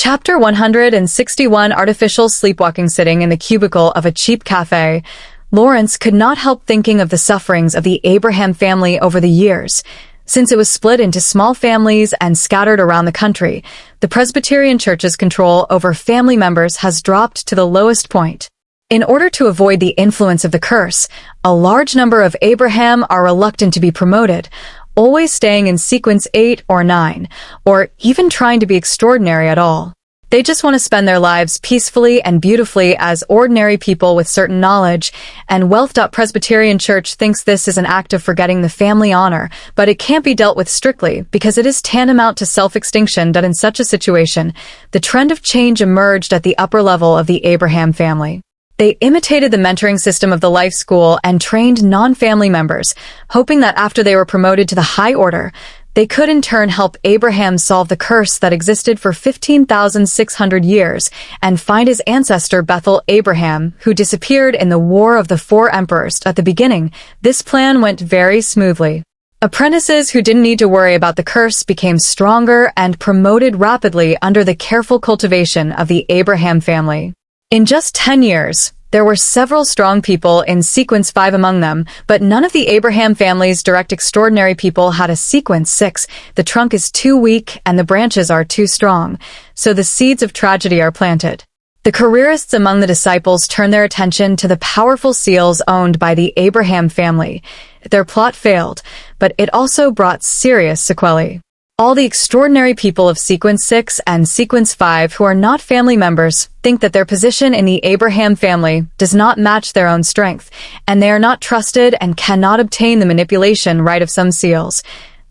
Chapter 161. Artificial Sleepwalking. Sitting in the cubicle of a cheap cafe, Lawrence could not help thinking of the sufferings of the Abraham family over the years. Since it was split into small families and scattered around the country, the Presbyterian Church's control over family members has dropped to the lowest point. In order to avoid the influence of the curse, a large number of Abraham are reluctant to be promoted, always staying in sequence 8 or 9, or even trying to be extraordinary at all. They just want to spend their lives peacefully and beautifully as ordinary people with certain knowledge, and wealth. Presbyterian Church thinks this is an act of forgetting the family honor, but it can't be dealt with strictly because it is tantamount to self-extinction. In such a situation, the trend of change emerged at the upper level of the Abraham family. They imitated the mentoring system of the life school and trained non-family members, hoping that after they were promoted to the high order, they could in turn help Abraham solve the curse that existed for 15,600 years and find his ancestor Bethel Abraham, who disappeared in the War of the Four Emperors. At the beginning, this plan went very smoothly. Apprentices who didn't need to worry about the curse became stronger and promoted rapidly under the careful cultivation of the Abraham family. In just 10 years, there were several strong people in sequence 5 among them, but none of the Abraham family's direct extraordinary people had a sequence 6. The trunk is too weak and the branches are too strong, so the seeds of tragedy are planted. The careerists among the disciples turned their attention to the powerful seals owned by the Abraham family. Their plot failed, but it also brought serious sequelae. All the extraordinary people of sequence 6 and sequence 5 who are not family members think that their position in the Abraham family does not match their own strength, and they are not trusted and cannot obtain the manipulation right of some seals.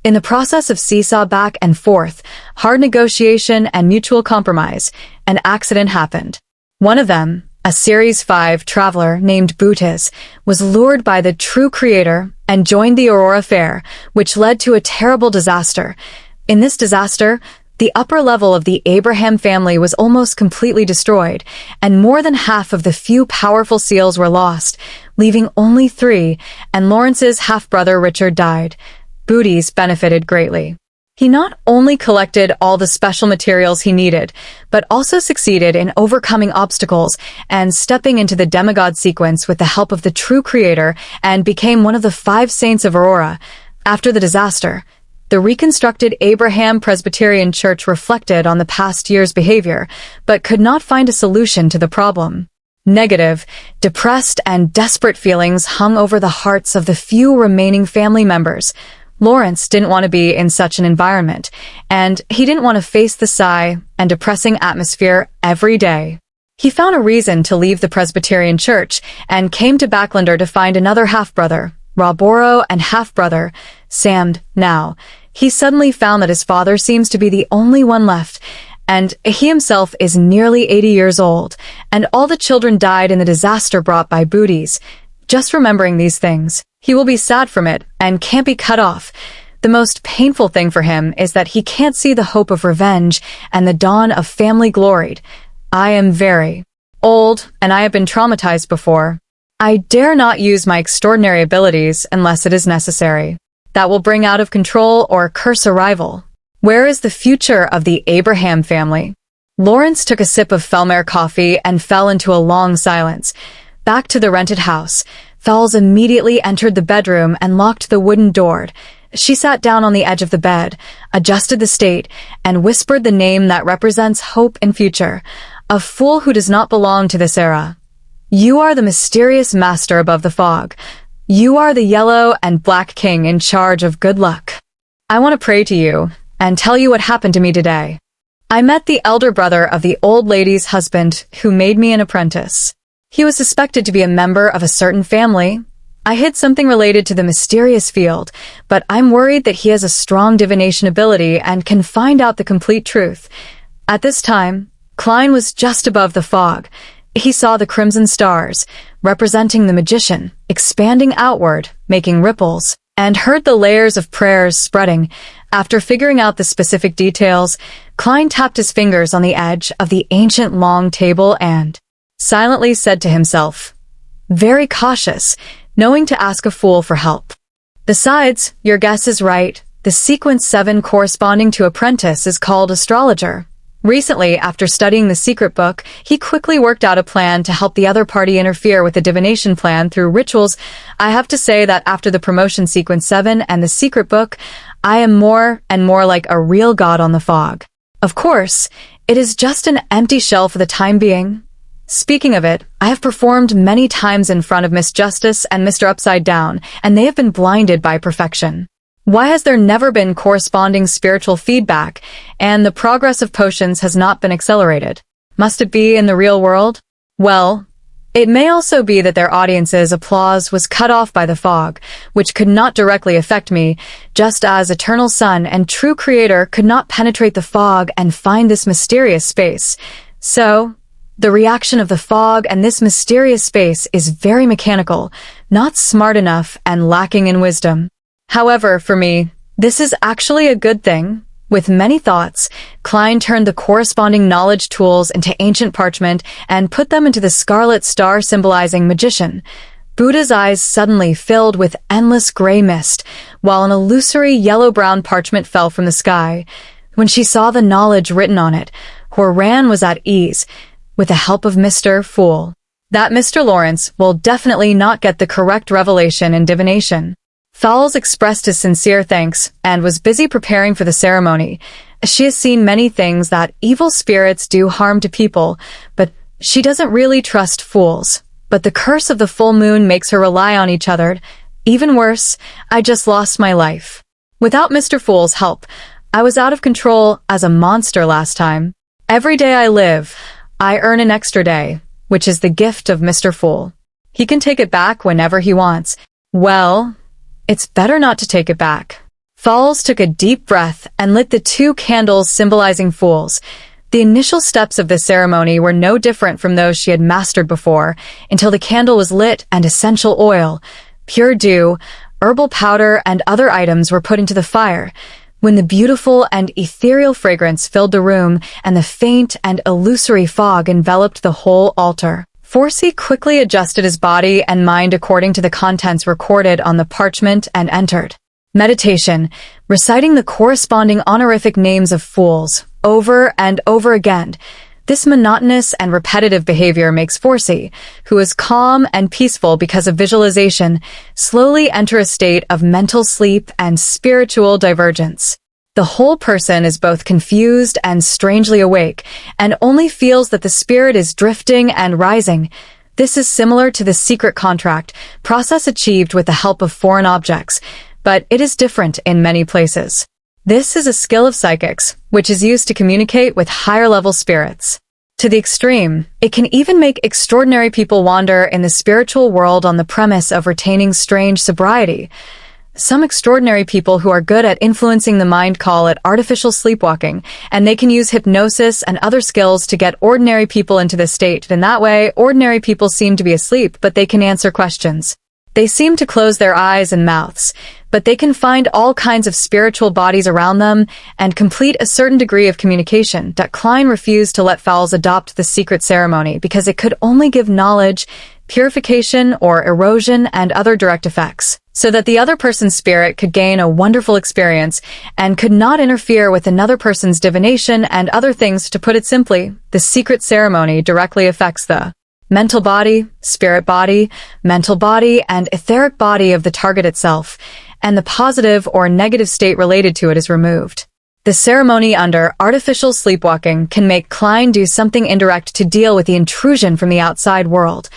In the process of seesaw back and forth, hard negotiation and mutual compromise, an accident happened. One of them, a Series 5 traveler named Bootes, was lured by the true creator and joined the Aurora Fair, which led to a terrible disaster. In this disaster, the upper level of the Abraham family was almost completely destroyed, and more than half of the few powerful seals were lost, leaving only 3, and Lawrence's half-brother Richard died. Bootes benefited greatly. He not only collected all the special materials he needed, but also succeeded in overcoming obstacles and stepping into the demigod sequence with the help of the true creator, and became one of the 5 saints of Aurora. After the disaster, the reconstructed Abraham Presbyterian Church reflected on the past year's behavior, but could not find a solution to the problem. Negative, depressed, and desperate feelings hung over the hearts of the few remaining family members. Lawrence didn't want to be in such an environment, and he didn't want to face the sigh and depressing atmosphere every day. He found a reason to leave the Presbyterian Church and came to Backlander to find another half-brother, Roboro, and half-brother, Sam. Now, he suddenly found that his father seems to be the only one left, and he himself is nearly 80 years old, and all the children died in the disaster brought by Bootes. Just remembering these things, he will be sad from it and can't be cut off. The most painful thing for him is that he can't see the hope of revenge and the dawn of family glory. I am very old, and I have been traumatized before. I dare not use my extraordinary abilities unless it is necessary. That will bring out of control or curse a rival. Where is the future of the Abraham family? Lawrence took a sip of Felmare coffee and fell into a long silence. Back to the rented house, Fowles immediately entered the bedroom and locked the wooden door. She sat down on the edge of the bed, adjusted the state, and whispered the name that represents hope and future. A fool who does not belong to this era. You are the mysterious master above the fog. You are the yellow and black king in charge of good luck. I want to pray to you and tell you what happened to me today. I met the elder brother of the old lady's husband who made me an apprentice. He was suspected to be a member of a certain family. I hid something related to the mysterious field, but I'm worried that he has a strong divination ability and can find out the complete truth. At this time, Klein was just above the fog. He saw the crimson stars, representing the magician, expanding outward, making ripples, and heard the layers of prayers spreading. After figuring out the specific details, Klein tapped his fingers on the edge of the ancient long table and silently said to himself, very cautious, knowing to ask a fool for help. Besides, your guess is right. The sequence 7 corresponding to apprentice is called astrologer. Recently, after studying the secret book, he quickly worked out a plan to help the other party interfere with the divination plan through rituals. I have to say that after the promotion sequence 7 and the secret book, I am more and more like a real god on the fog. Of course, it is just an empty shell for the time being. Speaking of it, I have performed many times in front of Miss Justice and Mr. Upside Down, and they have been blinded by perfection. Why has there never been corresponding spiritual feedback, and the progress of potions has not been accelerated? Must it be in the real world? Well, it may also be that their audience's applause was cut off by the fog, which could not directly affect me, just as Eternal Sun and True Creator could not penetrate the fog and find this mysterious space. So, the reaction of the fog and this mysterious space is very mechanical, not smart enough, and lacking in wisdom. However, for me, this is actually a good thing. With many thoughts, Klein turned the corresponding knowledge tools into ancient parchment and put them into the scarlet star symbolizing magician. Buddha's eyes suddenly filled with endless gray mist, while an illusory yellow-brown parchment fell from the sky. When she saw the knowledge written on it, Horan was at ease, with the help of Mr. Fool. That Mr. Lawrence will definitely not get the correct revelation in divination. Fowles expressed his sincere thanks and was busy preparing for the ceremony. She has seen many things that evil spirits do harm to people, but she doesn't really trust fools. But the curse of the full moon makes her rely on each other. Even worse, I just lost my life. Without Mr. Fool's help, I was out of control as a monster last time. Every day I live, I earn an extra day, which is the gift of Mr. Fool. He can take it back whenever he wants. Well, it's better not to take it back. Fowles took a deep breath and lit the 2 candles symbolizing fools. The initial steps of the ceremony were no different from those she had mastered before, until the candle was lit and essential oil, pure dew, herbal powder, and other items were put into the fire. When the beautiful and ethereal fragrance filled the room and the faint and illusory fog enveloped the whole altar, Forsey quickly adjusted his body and mind according to the contents recorded on the parchment and entered. Meditation, reciting the corresponding honorific names of fools, over and over again. This monotonous and repetitive behavior makes Forsey, who is calm and peaceful because of visualization, slowly enter a state of mental sleep and spiritual divergence. The whole person is both confused and strangely awake, and only feels that the spirit is drifting and rising. This is similar to the secret contract process achieved with the help of foreign objects, but it is different in many places. This is a skill of psychics, which is used to communicate with higher-level spirits. To the extreme, it can even make extraordinary people wander in the spiritual world on the premise of retaining strange sobriety. Some extraordinary people who are good at influencing the mind call it artificial sleepwalking, and they can use hypnosis and other skills to get ordinary people into this state. In that way, ordinary people seem to be asleep, but they can answer questions. They seem to close their eyes and mouths, but they can find all kinds of spiritual bodies around them and complete a certain degree of communication. Klein refused to let Fowles adopt the secret ceremony because it could only give knowledge, purification, or erosion and other direct effects, so that the other person's spirit could gain a wonderful experience and could not interfere with another person's divination and other things. To put it simply, the secret ceremony directly affects the mental body, spirit body, mental body, and etheric body of the target itself, and the positive or negative state related to it is removed. The ceremony under artificial sleepwalking can make Klein do something indirect to deal with the intrusion from the outside world.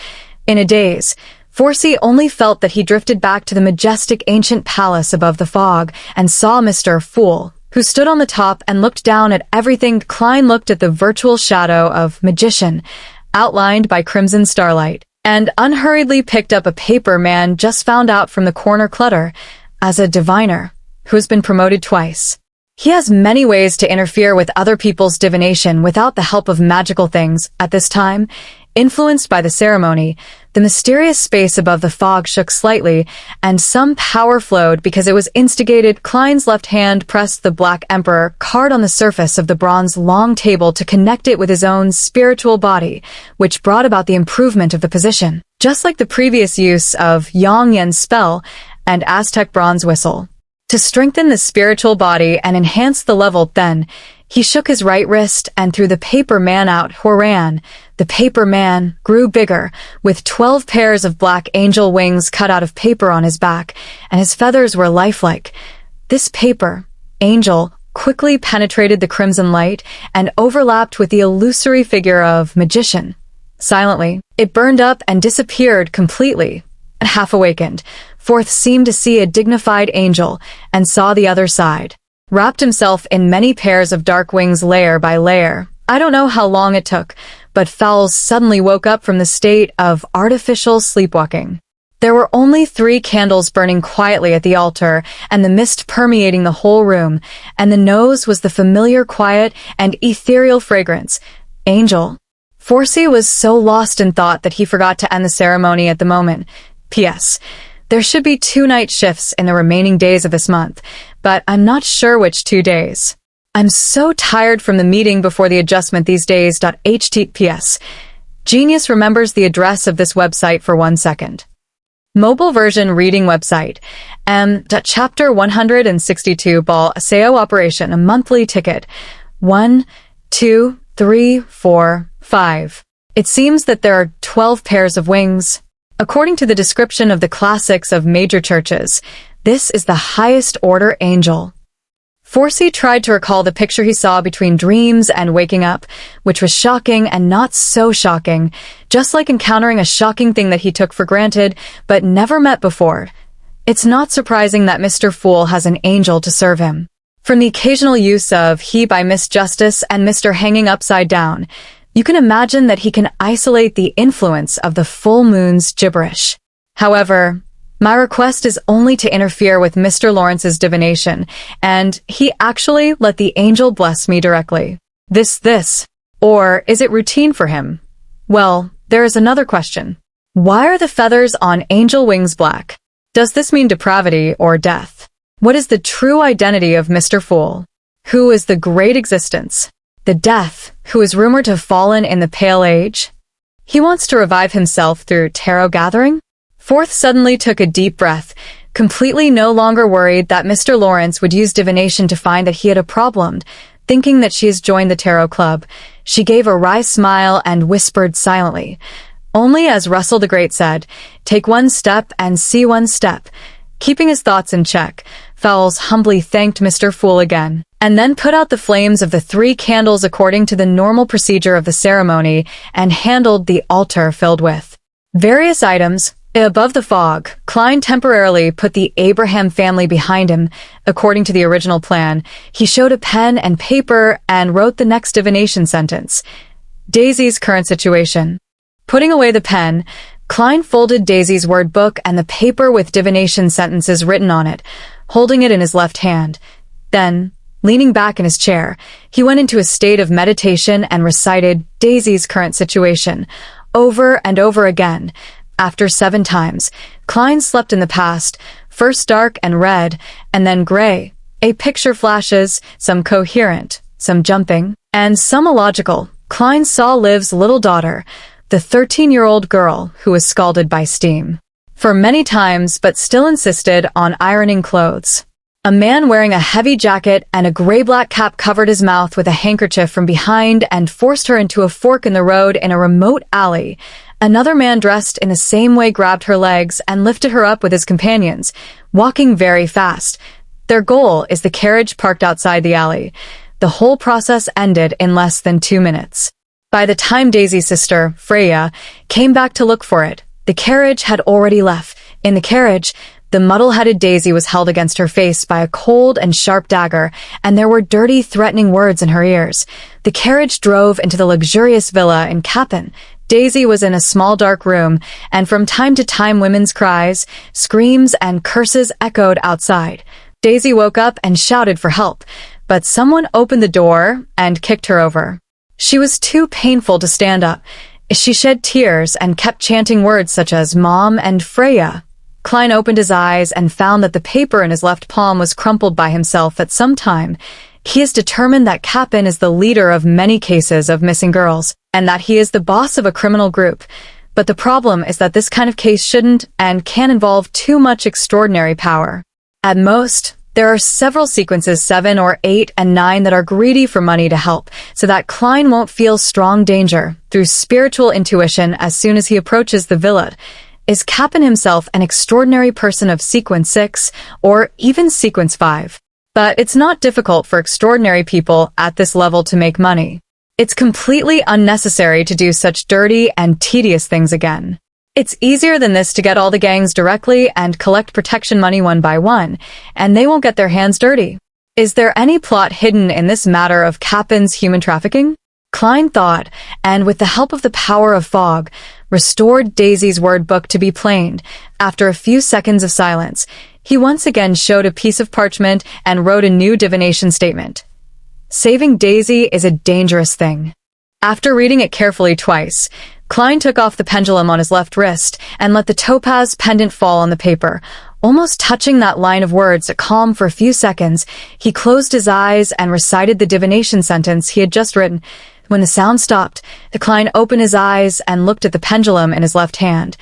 In a daze, Forsey only felt that he drifted back to the majestic ancient palace above the fog and saw Mr. Fool, who stood on the top and looked down at everything. Klein looked at the virtual shadow of magician, outlined by crimson starlight, and unhurriedly picked up a paper man just found out from the corner clutter as a diviner who has been promoted twice. He has many ways to interfere with other people's divination without the help of magical things. At this time, influenced by the ceremony, the mysterious space above the fog shook slightly, and some power flowed because it was instigated. Klein's left hand pressed the Black Emperor card on the surface of the bronze long table to connect it with his own spiritual body, which brought about the improvement of the position, just like the previous use of Yang Yen's spell and Aztec bronze whistle. To strengthen the spiritual body and enhance the level, then, He shook his right wrist and threw the paper man out. Horan, the paper man, grew bigger, with 12 pairs of black angel wings cut out of paper on his back, and his feathers were lifelike. This paper, angel, quickly penetrated the crimson light and overlapped with the illusory figure of magician. Silently, it burned up and disappeared completely. Half awakened, Forth seemed to see a dignified angel and saw the other side. Wrapped himself in many pairs of dark wings layer by layer. I don't know how long it took, but Fowles suddenly woke up from the state of artificial sleepwalking. There were only 3 candles burning quietly at the altar, and the mist permeating the whole room, and the nose was the familiar quiet and ethereal fragrance. Angel. Forsey was so lost in thought that he forgot to end the ceremony at the moment. P.S. There should be 2 night shifts in the remaining days of this month, but I'm not sure which 2 days. I'm so tired from the meeting before the adjustment these days. HTTPS. Genius remembers the address of this website for 1 second. Mobile version reading website. Chapter 162 Ball SEO operation. A monthly ticket. 1, 2, 3, 4, 5. It seems that there are 12 pairs of wings. According to the description of the classics of major churches, this is the highest order angel. Forsey tried to recall the picture he saw between dreams and waking up, which was shocking and not so shocking, just like encountering a shocking thing that he took for granted but never met before. It's not surprising that Mr. Fool has an angel to serve him. From the occasional use of he by Miss Justice and Mr. Hanging Upside Down, you can imagine that he can isolate the influence of the full moon's gibberish. However, my request is only to interfere with Mr. Lawrence's divination, and he actually let the angel bless me directly. This. Or is it routine for him? Well, there is another question. Why are the feathers on angel wings black? Does this mean depravity or death? What is the true identity of Mr. Fool? Who is the great existence? The death, who is rumored to have fallen in the Pale Age? He wants to revive himself through tarot gathering? Forth suddenly took a deep breath, completely no longer worried that Mr. Lawrence would use divination to find that he had a problem. Thinking that she has joined the tarot club, she gave a wry smile and whispered silently. Only as Russell the Great said, take 1 step and see 1 step. Keeping his thoughts in check, Fowles humbly thanked Mr. Fool again, and then put out the flames of the 3 candles according to the normal procedure of the ceremony and handled the altar filled with various items. Above the fog, Klein temporarily put the Abraham family behind him. According to the original plan, he showed a pen and paper and wrote the next divination sentence. Daisy's current situation. Putting away the pen, Klein folded Daisy's word book and the paper with divination sentences written on it, holding it in his left hand. Then, leaning back in his chair, he went into a state of meditation and recited Daisy's current situation, over and over again. After 7 times, Klein slept in the past, first dark and red, and then gray. A picture flashes, some coherent, some jumping, and some illogical. Klein saw Liv's little daughter, the 13-year-old girl who was scalded by steam for many times but still insisted on ironing clothes. A man wearing a heavy jacket and a gray-black cap covered his mouth with a handkerchief from behind and forced her into a fork in the road in a remote alley. Another man dressed in the same way grabbed her legs and lifted her up with his companions, walking very fast. Their goal is the carriage parked outside the alley. The whole process ended in less than 2 minutes. By the time Daisy's sister, Freya, came back to look for it, the carriage had already left. In the carriage, the muddle-headed Daisy was held against her face by a cold and sharp dagger, and there were dirty, threatening words in her ears. The carriage drove into the luxurious villa in Cappan. Daisy was in a small dark room, and from time to time women's cries, screams, and curses echoed outside. Daisy woke up and shouted for help, but someone opened the door and kicked her over. She was too painful to stand up. She shed tears and kept chanting words such as Mom and Freya. Klein opened his eyes and found that the paper in his left palm was crumpled by himself at some time. He is determined that Cappan is the leader of many cases of missing girls, and that he is the boss of a criminal group. But the problem is that this kind of case shouldn't and can involve too much extraordinary power. At most, There are several sequences 7 or 8 and 9 that are greedy for money to help, so that Klein won't feel strong danger through spiritual intuition as soon as he approaches the villa. Is Kappen himself an extraordinary person of sequence 6 or even sequence 5? But it's not difficult for extraordinary people at this level to make money. It's completely unnecessary to do such dirty and tedious things again. It's easier than this to get all the gangs directly and collect protection money one by one, and they won't get their hands dirty. Is there any plot hidden in this matter of Kappen's human trafficking? Klein thought, and with the help of the power of fog, restored Daisy's word book to be planed. After a few seconds of silence, he once again showed a piece of parchment and wrote a new divination statement. Saving Daisy is a dangerous thing. After reading it carefully twice, Klein took off the pendulum on his left wrist and let the topaz pendant fall on the paper. Almost touching that line of words calm for a few seconds, he closed his eyes and recited the divination sentence he had just written. When the sound stopped, Klein opened his eyes and looked at the pendulum in his left hand.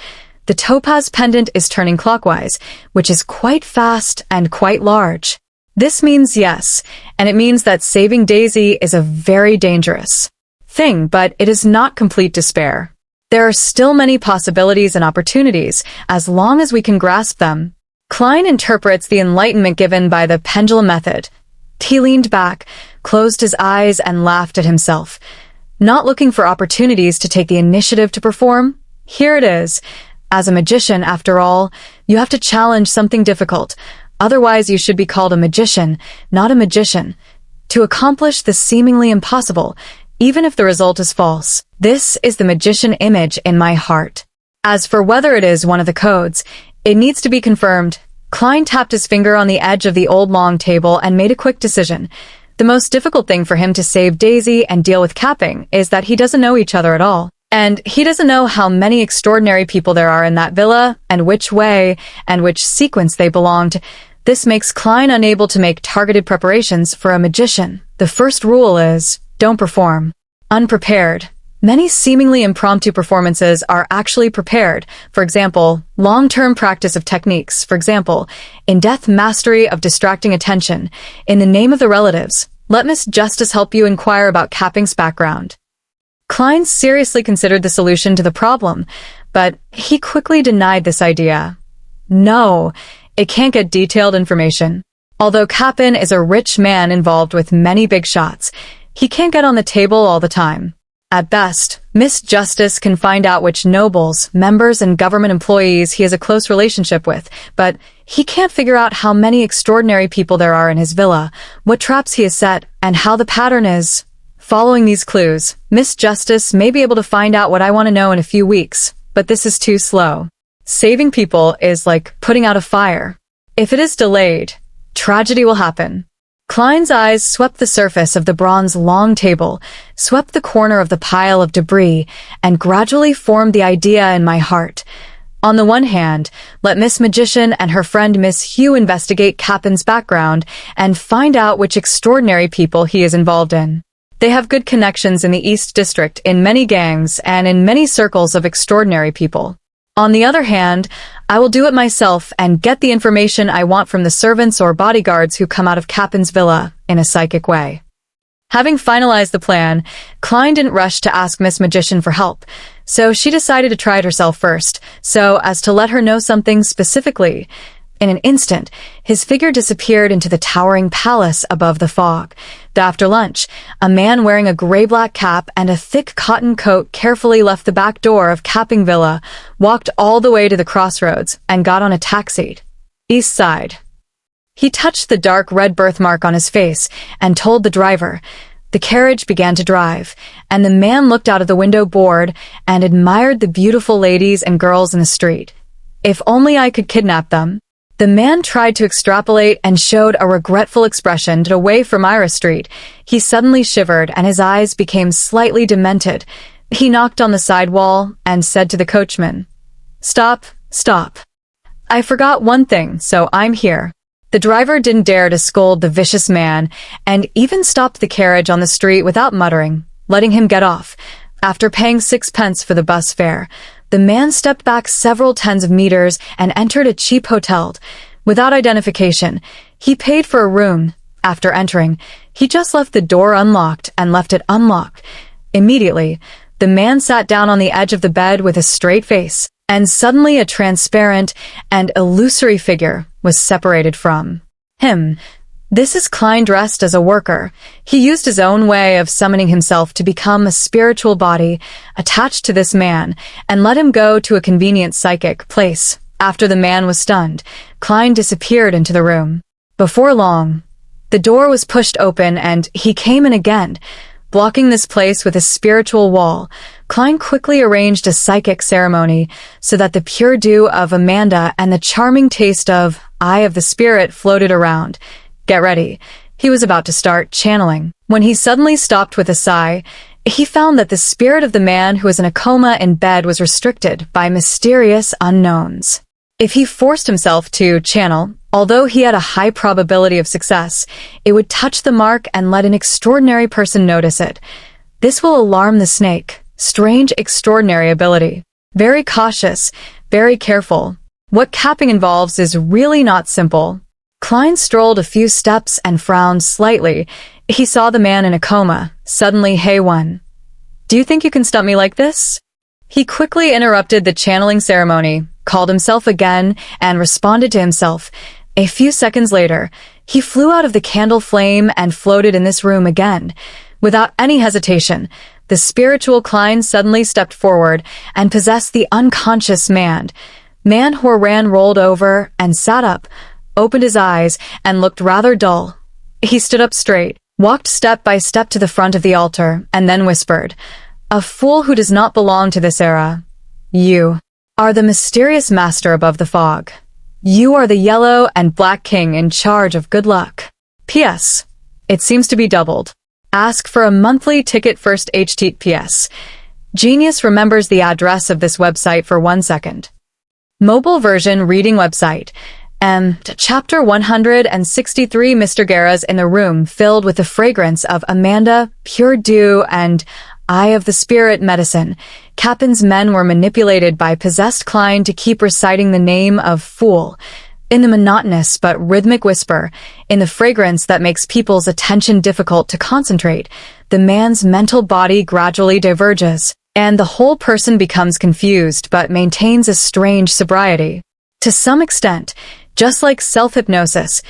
The topaz pendant is turning clockwise, which is quite fast and quite large. This means yes, and it means that saving Daisy is a very dangerous thing, but it is not complete despair. There are still many possibilities and opportunities, as long as we can grasp them. Klein interprets the enlightenment given by the pendulum method. He leaned back, closed his eyes, and laughed at himself. Not looking for opportunities to take the initiative to perform? Here it is. As a magician, after all, you have to challenge something difficult. Otherwise, you should be called a magician, not a magician. To accomplish the seemingly impossible, even if the result is false. This is the magician image in my heart. As for whether it is one of the codes, it needs to be confirmed. Klein tapped his finger on the edge of the old long table and made a quick decision. The most difficult thing for him to save Daisy and deal with Kappen is that he doesn't know each other at all. And he doesn't know how many extraordinary people there are in that villa, and which way, and which sequence they belong to. This makes Klein unable to make targeted preparations for a magician. The first rule is, don't perform unprepared. Many seemingly impromptu performances are actually prepared. For example, long-term practice of techniques. For example, in-depth mastery of distracting attention. In the name of the relatives, let Miss Justice help you inquire about Kappen's background. Klein seriously considered the solution to the problem, but he quickly denied this idea. No, it can't get detailed information. Although Kappen is a rich man involved with many big shots, he can't get on the table all the time. At best, Miss Justice can find out which nobles, members, and government employees he has a close relationship with, but he can't figure out how many extraordinary people there are in his villa, what traps he has set, and how the pattern is. Following these clues, Miss Justice may be able to find out what I want to know in a few weeks, but this is too slow. Saving people is like putting out a fire. If it is delayed, tragedy will happen. Klein's eyes swept the surface of the bronze long table, swept the corner of the pile of debris, and gradually formed the idea in my heart. On the one hand, let Miss Magician and her friend Miss Hugh investigate Kappen's background and find out which extraordinary people he is involved in. They have good connections in the East District, in many gangs, and in many circles of extraordinary people. On the other hand, I will do it myself and get the information I want from the servants or bodyguards who come out of Kappen's villa in a psychic way. Having finalized the plan, Klein didn't rush to ask Miss Magician for help, so she decided to try it herself first, so as to let her know something specifically. In an instant, his figure disappeared into the towering palace above the fog. After lunch, a man wearing a gray-black cap and a thick cotton coat carefully left the back door of Kappen Villa, walked all the way to the crossroads, and got on a taxi. East side. He touched the dark red birthmark on his face and told the driver. The carriage began to drive, and the man looked out of the window bored and admired the beautiful ladies and girls in the street. If only I could kidnap them. The man tried to extrapolate and showed a regretful expression away from Ira Street. He suddenly shivered and his eyes became slightly demented. He knocked on the side wall and said to the coachman, "Stop, stop. I forgot one thing, so I'm here." The driver didn't dare to scold the vicious man and even stopped the carriage on the street without muttering, letting him get off. After paying 6 pence for the bus fare, the man stepped back several tens of meters and entered a cheap hotel. Without identification, he paid for a room. After entering, he just left the door unlocked and left it unlocked. Immediately, the man sat down on the edge of the bed with a straight face, and suddenly a transparent and illusory figure was separated from him. This is Klein dressed as a worker. He used his own way of summoning himself to become a spiritual body attached to this man and let him go to a convenient psychic place. After the man was stunned, Klein disappeared into the room. Before long, the door was pushed open and he came in again. Blocking this place with a spiritual wall, Klein quickly arranged a psychic ceremony so that the pure dew of Amanda and the charming taste of Eye of the Spirit floated around. Get ready. He was about to start channeling, when he suddenly stopped with a sigh. He found that the spirit of the man who was in a coma in bed was restricted by mysterious unknowns. If he forced himself to channel, although he had a high probability of success, it would touch the mark and let an extraordinary person notice it. This will alarm the snake. Strange, extraordinary ability. Very cautious, very careful. What capping involves is really not simple. Klein strolled a few steps and frowned slightly. He saw the man in a coma. Suddenly, "Hey, one. Do you think you can stump me like this?" He quickly interrupted the channeling ceremony, called himself again, and responded to himself. A few seconds later, he flew out of the candle flame and floated in this room again. Without any hesitation, the spiritual Klein suddenly stepped forward and possessed the unconscious man. Man Horan rolled over and sat up, opened his eyes, and looked rather dull. He stood up straight, walked step by step to the front of the altar, and then whispered, "A fool who does not belong to this era. You are the mysterious master above the fog. You are the yellow and black king in charge of good luck. P.S. It seems to be doubled. Ask for a monthly ticket first. HTTPS. Genius remembers the address of this website for 1 second. Mobile version reading website. Chapter 163. Mr. Guerra's in the room filled with the fragrance of Amanda, pure dew, and Eye of the Spirit medicine. Cappen's men were manipulated by possessed Klein to keep reciting the name of Fool, in the monotonous but rhythmic whisper, in the fragrance that makes people's attention difficult to concentrate. The man's mental body gradually diverges, and the whole person becomes confused but maintains a strange sobriety. To some extent, just like self-hypnosis,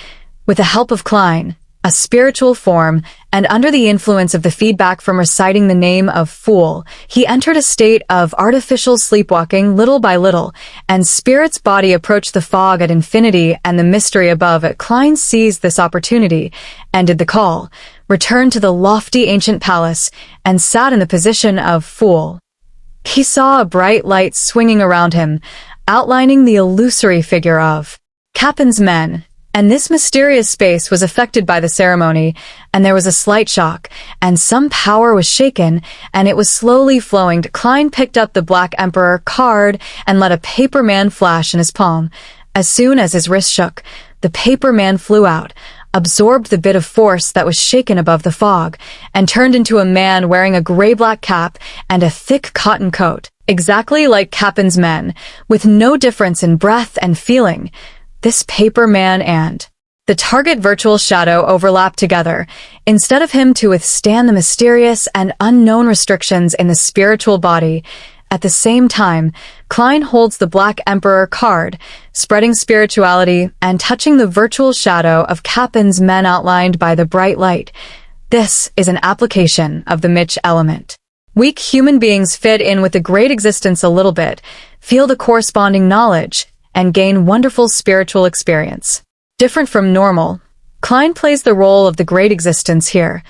with the help of Klein, a spiritual form, and under the influence of the feedback from reciting the name of Fool, he entered a state of artificial sleepwalking little by little, and Spirit's body approached the fog at infinity and the mystery above it. Klein seized this opportunity, ended the call, returned to the lofty ancient palace, and sat in the position of Fool. He saw a bright light swinging around him, outlining the illusory figure of Cappen's men, and this mysterious space was affected by the ceremony, and there was a slight shock, and some power was shaken, and it was slowly flowing. Klein picked up the Black Emperor card and let a paper man flash in his palm. As soon as his wrist shook, the paper man flew out, absorbed the bit of force that was shaken above the fog, and turned into a man wearing a gray-black cap and a thick cotton coat, exactly like Cappen's men, with no difference in breath and feeling. This paper man and the target virtual shadow overlapped together, instead of him to withstand the mysterious and unknown restrictions in the spiritual body. At the same time, Klein holds the Black Emperor card, spreading spirituality and touching the virtual shadow of Cappen's men outlined by the bright light. This is an application of the Mitch element. Weak human beings fit in with the great existence a little bit, feel the corresponding knowledge, and gain wonderful spiritual experience. Different from normal, Klein plays the role of the great existence here.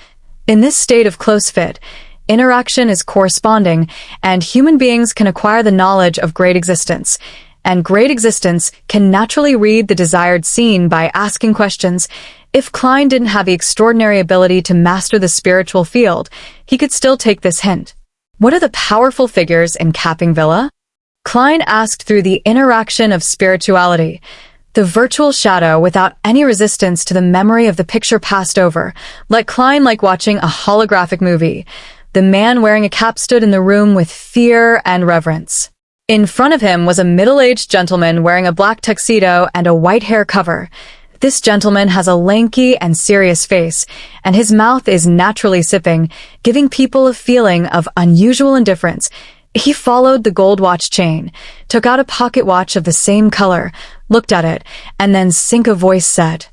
In this state of close fit, interaction is corresponding, and human beings can acquire the knowledge of great existence, and great existence can naturally read the desired scene by asking questions. If Klein didn't have the extraordinary ability to master the spiritual field, he could still take this hint. What are the powerful figures in Capping Villa? Klein asked through the interaction of spirituality. The virtual shadow, without any resistance to the memory of the picture, passed over, like Klein like watching a holographic movie. The man wearing a cap stood in the room with fear and reverence. In front of him was a middle-aged gentleman wearing a black tuxedo and a white hair cover. This gentleman has a lanky and serious face, and his mouth is naturally sipping, giving people a feeling of unusual indifference. He followed the gold watch chain, took out a pocket watch of the same color, looked at it, and then sync a voice said,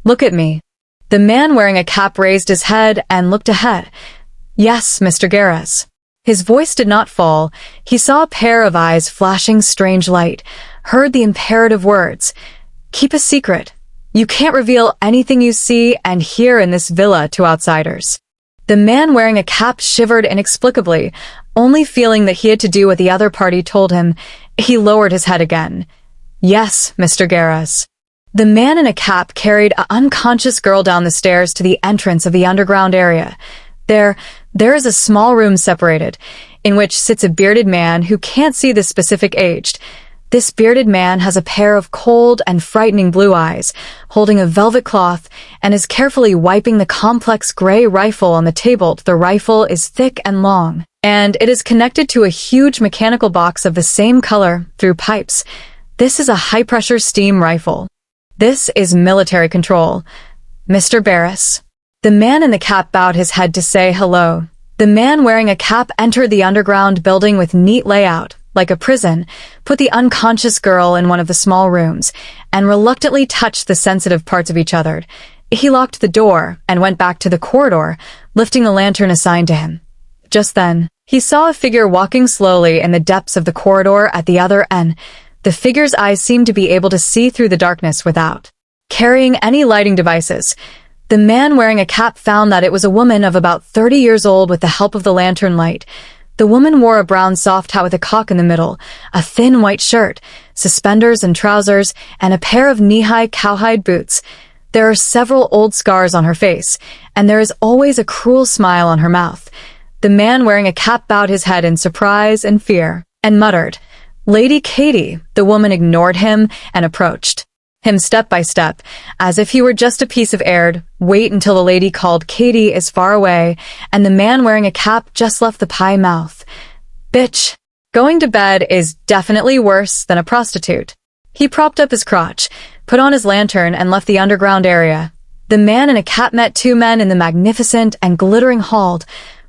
"Look at me." The man wearing a cap raised his head and looked ahead. "Yes, Mr. Garras." His voice did not fall. He saw a pair of eyes flashing strange light, heard the imperative words, "Keep a secret. You can't reveal anything you see and hear in this villa to outsiders." The man wearing a cap shivered inexplicably, only feeling that he had to do what the other party told him. He lowered his head again. "Yes, Mr. Garras." The man in a cap carried an unconscious girl down the stairs to the entrance of the underground area. There is a small room separated, in which sits a bearded man who can't see the specific age. This bearded man has a pair of cold and frightening blue eyes, holding a velvet cloth, and is carefully wiping the complex gray rifle on the table. The rifle is thick and long, and it is connected to a huge mechanical box of the same color through pipes. This is a high-pressure steam rifle. This is military control. "Mr. Barris." The man in the cap bowed his head to say hello. The man wearing a cap entered the underground building with neat layout, like a prison, put the unconscious girl in one of the small rooms, and reluctantly touched the sensitive parts of each other. He locked the door and went back to the corridor, lifting the lantern assigned to him. Just then, he saw a figure walking slowly in the depths of the corridor at the other end. The figure's eyes seemed to be able to see through the darkness without carrying any lighting devices. The man wearing a cap found that it was a woman of about 30 years old with the help of the lantern light. The woman wore a brown soft hat with a cock in the middle, a thin white shirt, suspenders and trousers, and a pair of knee-high cowhide boots. There are several old scars on her face, and there is always a cruel smile on her mouth. The man wearing a cap bowed his head in surprise and fear, and muttered, "Lady Katie." The woman ignored him and approached him step by step, as if he were just a piece of air. Wait until the lady called Katie is far away, and the man wearing a cap just left the pie mouth. "Bitch. Going to bed is definitely worse than a prostitute." He propped up his crotch, put on his lantern, and left the underground area. The man in a cap met two men in the magnificent and glittering hall.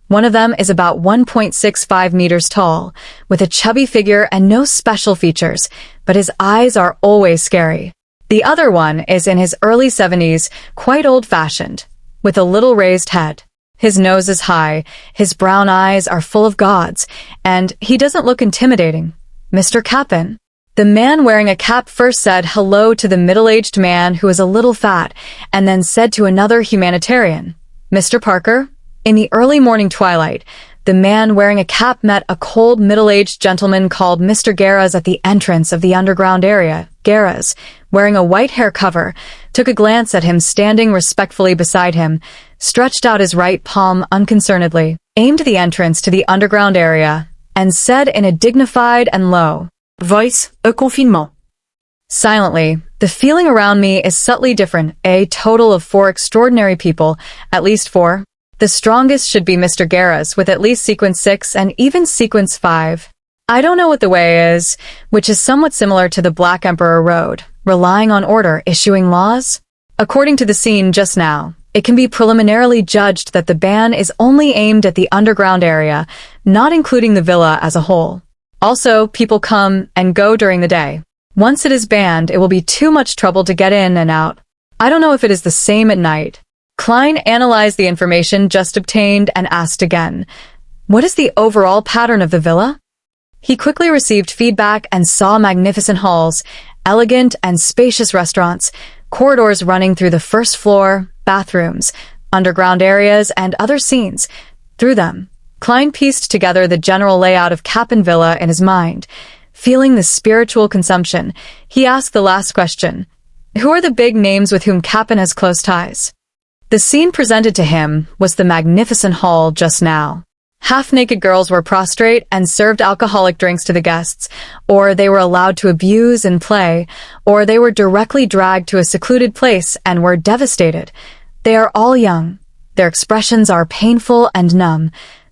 One of them is about 1.65 meters tall, with a chubby figure and no special features, but his eyes are always scary. The other one is in his early 70s, quite old-fashioned, with a little raised head. His nose is high, his brown eyes are full of gods, and he doesn't look intimidating. "Mr. Capin." The man wearing a cap first said hello to the middle-aged man who is a little fat, and then said to another humanitarian, "Mr. Parker?" In the early morning twilight, the man wearing a cap met a cold middle-aged gentleman called Mr. Garras at the entrance of the underground area. Garras, wearing a white hair cover, took a glance at him standing respectfully beside him, stretched out his right palm unconcernedly, aimed the entrance to the underground area, and said in a dignified and low voice, "A confinement." Silently, "The feeling around me is subtly different. A total of 4 extraordinary people, at least 4. The strongest should be Mr. Garras, with at least sequence 6 and even sequence 5. I don't know what the way is, which is somewhat similar to the Black Emperor Road, relying on order, issuing laws. According to the scene just now, it can be preliminarily judged that the ban is only aimed at the underground area, not including the villa as a whole. Also, people come and go during the day. Once it is banned, it will be too much trouble to get in and out. I don't know if it is the same at night." Klein analyzed the information just obtained and asked again, "What is the overall pattern of the villa?" He quickly received feedback and saw magnificent halls, elegant and spacious restaurants, corridors running through the first floor, bathrooms, underground areas, and other scenes. Through them, Klein pieced together the general layout of Capin Villa in his mind. Feeling the spiritual consumption, he asked the last question, "Who are the big names with whom Capin has close ties?" The scene presented to him was the magnificent hall just now. Half-naked girls were prostrate and served alcoholic drinks to the guests, or they were allowed to abuse and play, or they were directly dragged to a secluded place and were devastated. They are all young. Their expressions are painful and numb.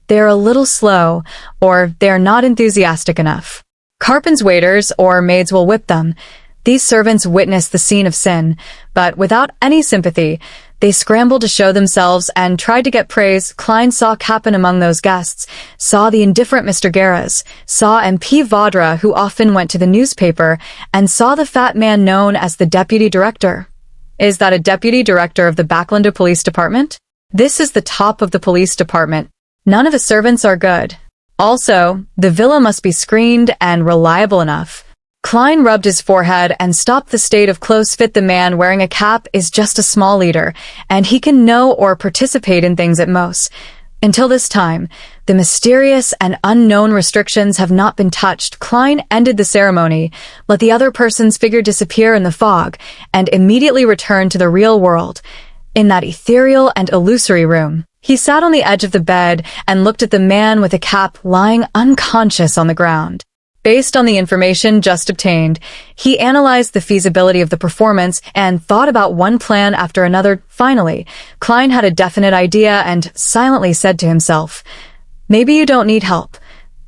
They are a little slow, or they are not enthusiastic enough. Carpen's waiters or maids will whip them. These servants witness the scene of sin, but without any sympathy, they scrambled to show themselves and tried to get praise. Klein saw Kappen among those guests, saw the indifferent Mr. Garas, saw MP Vaudra, who often went to the newspaper, and saw the fat man known as the deputy director. Is that a deputy director of the Backlanda Police Department? This is the top of the police department. None of the servants are good. Also, the villa must be screened and reliable enough. Klein rubbed his forehead and stopped the state of close fit. The man wearing a cap is just a small leader, and he can know or participate in things at most. Until this time, the mysterious and unknown restrictions have not been touched. Klein ended the ceremony, let the other person's figure disappear in the fog, and immediately returned to the real world. In that ethereal and illusory room, he sat on the edge of the bed and looked at the man with a cap lying unconscious on the ground. Based on the information just obtained, he analyzed the feasibility of the performance and thought about one plan after another. Finally, Klein had a definite idea and silently said to himself, "Maybe you don't need help.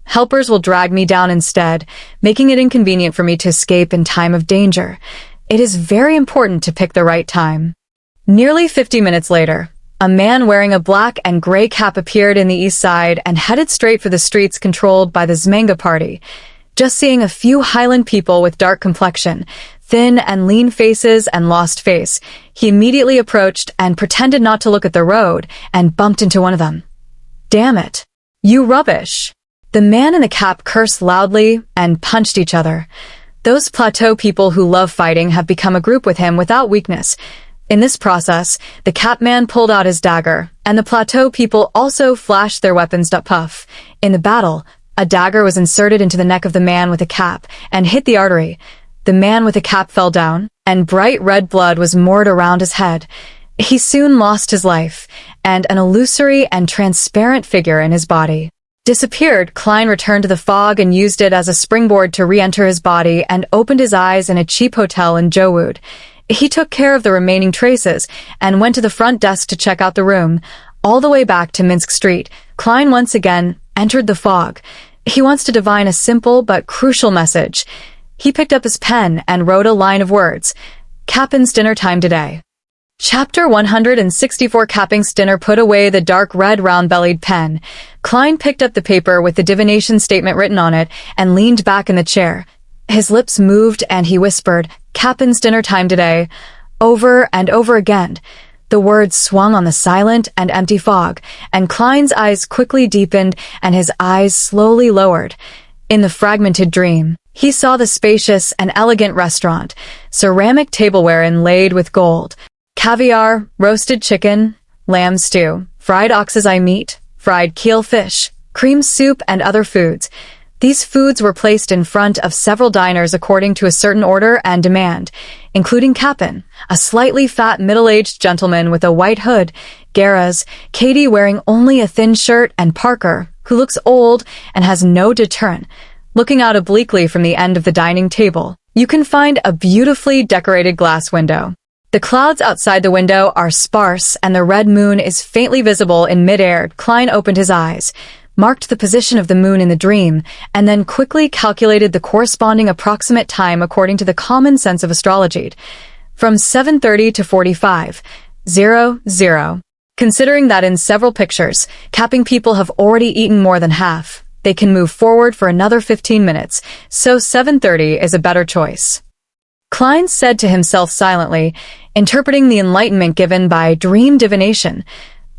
Helpers will drag me down instead, making it inconvenient for me to escape in time of danger. It is very important to pick the right time." Nearly 50 minutes later, a man wearing a black and gray cap appeared in the east side and headed straight for the streets controlled by the Zmenga party. Just seeing a few Highland people with dark complexion, thin and lean faces and lost face, he immediately approached and pretended not to look at the road and bumped into one of them. "Damn it. You rubbish." The man in the cap cursed loudly and punched each other. Those plateau people who love fighting have become a group with him without weakness. In this process, the cap man pulled out his dagger, and the plateau people also flashed their weapons. Puff. In the battle, a dagger was inserted into the neck of the man with a cap and hit the artery. The man with the cap fell down, and bright red blood was moored around his head. He soon lost his life, and an illusory and transparent figure in his body disappeared. Klein returned to the fog and used it as a springboard to re-enter his body and opened his eyes in a cheap hotel in Jowood. He took care of the remaining traces and went to the front desk to check out the room. All the way back to Minsk Street, Klein once again entered the fog. He wants to divine a simple but crucial message. He picked up his pen and wrote a line of words. "Kappen's dinner time today." Chapter 164. Kappen's dinner. Put away the dark red round-bellied pen. Klein picked up the paper with the divination statement written on it and leaned back in the chair. His lips moved and he whispered, "Kappen's dinner time today," over and over again. The words swung on the silent and empty fog, and Klein's eyes quickly deepened and his eyes slowly lowered. In the fragmented dream, he saw the spacious and elegant restaurant, ceramic tableware inlaid with gold, caviar, roasted chicken, lamb stew, fried ox's eye meat, fried keel fish, cream soup, and other foods. These foods were placed in front of several diners according to a certain order and demand, including Kappen, a slightly fat middle-aged gentleman with a white hood, Garas, Katie wearing only a thin shirt, and Parker, who looks old and has no deterrent. Looking out obliquely from the end of the dining table, you can find a beautifully decorated glass window. The clouds outside the window are sparse and the red moon is faintly visible in mid-air. Klein opened his eyes, marked the position of the moon in the dream, and then quickly calculated the corresponding approximate time according to the common sense of astrology. From 7:30 to 45:00. Considering that in several pictures, Kappen people have already eaten more than half, they can move forward for another 15 minutes, so 7:30 is a better choice. Klein said to himself silently, interpreting the enlightenment given by dream divination.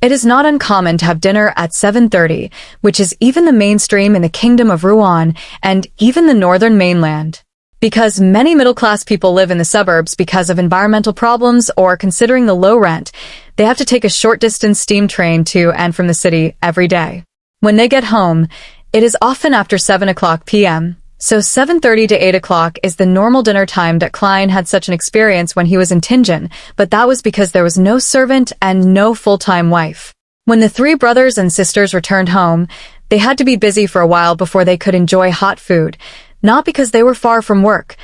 It is not uncommon to have dinner at 7:30, which is even the mainstream in the Kingdom of Rouen and even the northern mainland. Because many middle-class people live in the suburbs because of environmental problems or considering the low rent, they have to take a short-distance steam train to and from the city every day. When they get home, it is often after 7 p.m., so 7:30 to 8 is the normal dinner time. That Klein had such an experience when he was in Tingen, but that was because there was no servant and no full-time wife. When the three brothers and sisters returned home, they had to be busy for a while before they could enjoy hot food, not because they were far from work.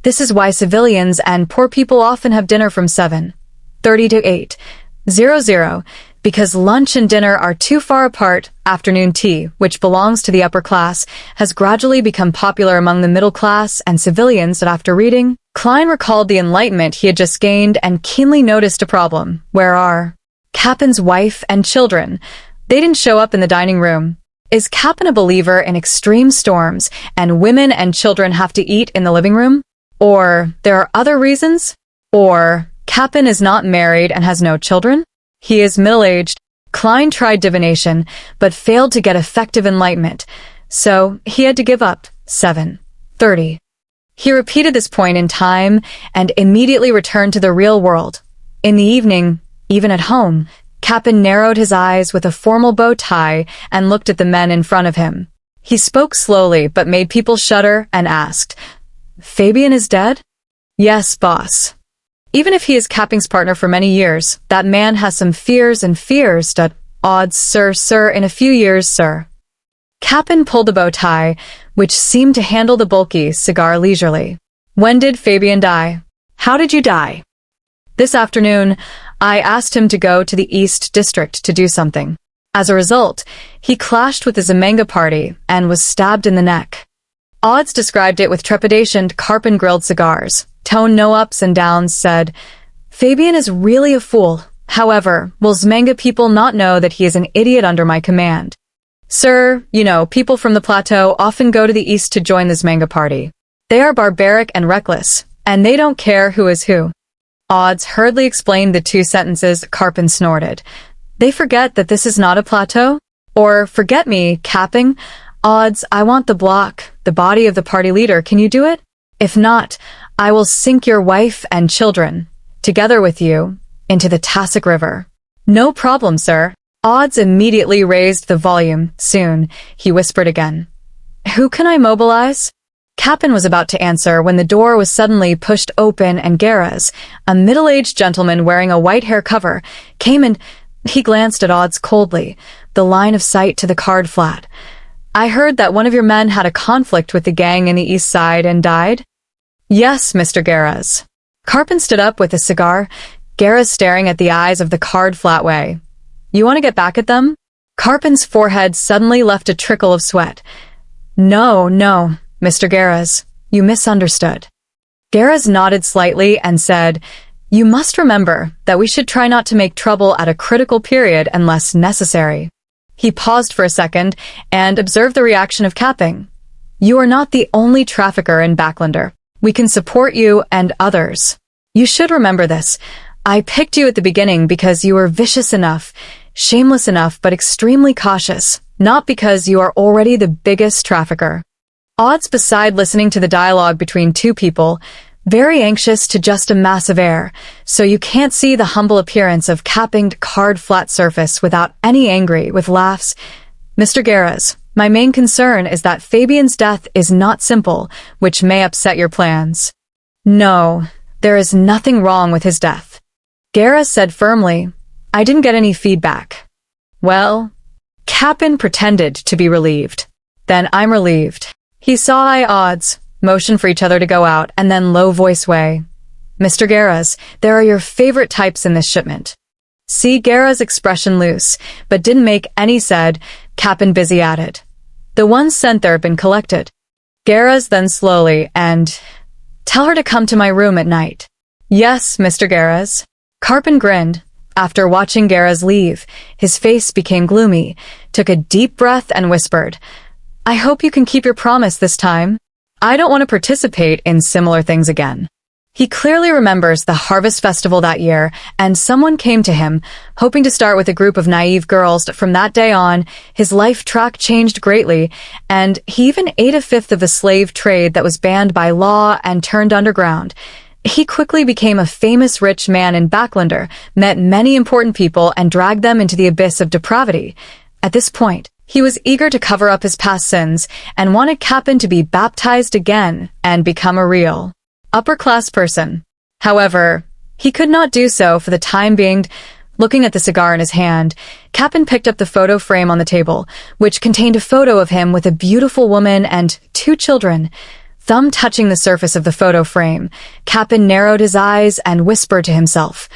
This is why civilians and poor people often have dinner from 7:30 to 8:00. Because lunch and dinner are too far apart, afternoon tea, which belongs to the upper class, has gradually become popular among the middle class and civilians that after reading, Klein recalled the enlightenment he had just gained and keenly noticed a problem. Where are Cappen's wife and children? They didn't show up in the dining room. Is Kappen a believer in extreme storms and women and children have to eat in the living room? Or there are other reasons? Or Kappen is not married and has no children? He is middle-aged. Klein tried divination, but failed to get effective enlightenment, so he had to give up. 7:30. He repeated this point in time and immediately returned to the real world. In the evening, even at home, Kappen narrowed his eyes with a formal bow tie and looked at the men in front of him. He spoke slowly but made people shudder and asked, "Fabian is dead?" "Yes, boss. Even if he is Kappen's partner for many years, that man has some fears that odds, sir, in a few years, sir." Kappen pulled the bow tie, which seemed to handle the bulky cigar leisurely. "When did Fabian die? How did you die?" "This afternoon, I asked him to go to the East District to do something. As a result, he clashed with the Zemanga party and was stabbed in the neck." Odds described it with trepidation. Karpen grilled cigars, toned no ups and downs, said, "Fabian is really a fool. However, will Zemanga people not know that he is an idiot under my command? Sir, you know, people from the plateau often go to the east to join the Zemanga party. They are barbaric and reckless, and they don't care who is who." Odds hurriedly explained the two sentences. Karpen snorted. "They forget that this is not a plateau? Or forget me, Kapping? Odds, I want the block, the body of the party leader. Can you do it? If not, I will sink your wife and children, together with you, into the Tasik River." "No problem, sir." Odds immediately raised the volume. Soon, he whispered again. "Who can I mobilize?" Kappen was about to answer when the door was suddenly pushed open and Garaz, a middle-aged gentleman wearing a white hair cover, came in. He glanced at Odds coldly, the line of sight to the card flat. "I heard that one of your men had a conflict with the gang in the east side and died?" "Yes, Mr. Garaz." Karpen stood up with a cigar, Garaz staring at the eyes of the card flat way. "You want to get back at them?" Karpen's forehead suddenly left a trickle of sweat. No, Mr. Garaz, you misunderstood." Garaz nodded slightly and said, "You must remember that we should try not to make trouble at a critical period unless necessary." He paused for a second and observed the reaction of Kapping. "You are not the only trafficker in Backlander. We can support you and others. You should remember this. I picked you at the beginning because you were vicious enough, shameless enough, but extremely cautious, not because you are already the biggest trafficker." Odds, beside listening to the dialogue between two people, very anxious to just a mass of air, so you can't see the humble appearance of Kappinged card flat surface without any angry, with laughs. "Mr. Garaz, my main concern is that Fabian's death is not simple, which may upset your plans." "No, there is nothing wrong with his death," Garaz said firmly. "I didn't get any feedback." "Well," Kappen pretended to be relieved. "Then I'm relieved." He saw Odds, motion for each other to go out, and then low voice way. "Mr. Garaz, there are your favorite types in this shipment." See Garaz's expression loose, but didn't make any, said, Kappen busy at it. "The ones sent there have been collected." Garaz then slowly, and, "Tell her to come to my room at night." "Yes, Mr. Garaz." Karpen grinned. After watching Garaz leave, his face became gloomy, took a deep breath and whispered, "I hope you can keep your promise this time. I don't want to participate in similar things again." He clearly remembers the harvest festival that year, and someone came to him, hoping to start with a group of naive girls. From that day on, his life track changed greatly, and he even ate a fifth of the slave trade that was banned by law and turned underground. He quickly became a famous rich man in Backlander, met many important people, and dragged them into the abyss of depravity. At this point, he was eager to cover up his past sins and wanted Kappen to be baptized again and become a real upper-class person. However, he could not do so for the time being. Looking at the cigar in his hand, Kappen picked up the photo frame on the table, which contained a photo of him with a beautiful woman and 2 children. Thumb touching the surface of the photo frame, Kappen narrowed his eyes and whispered to himself,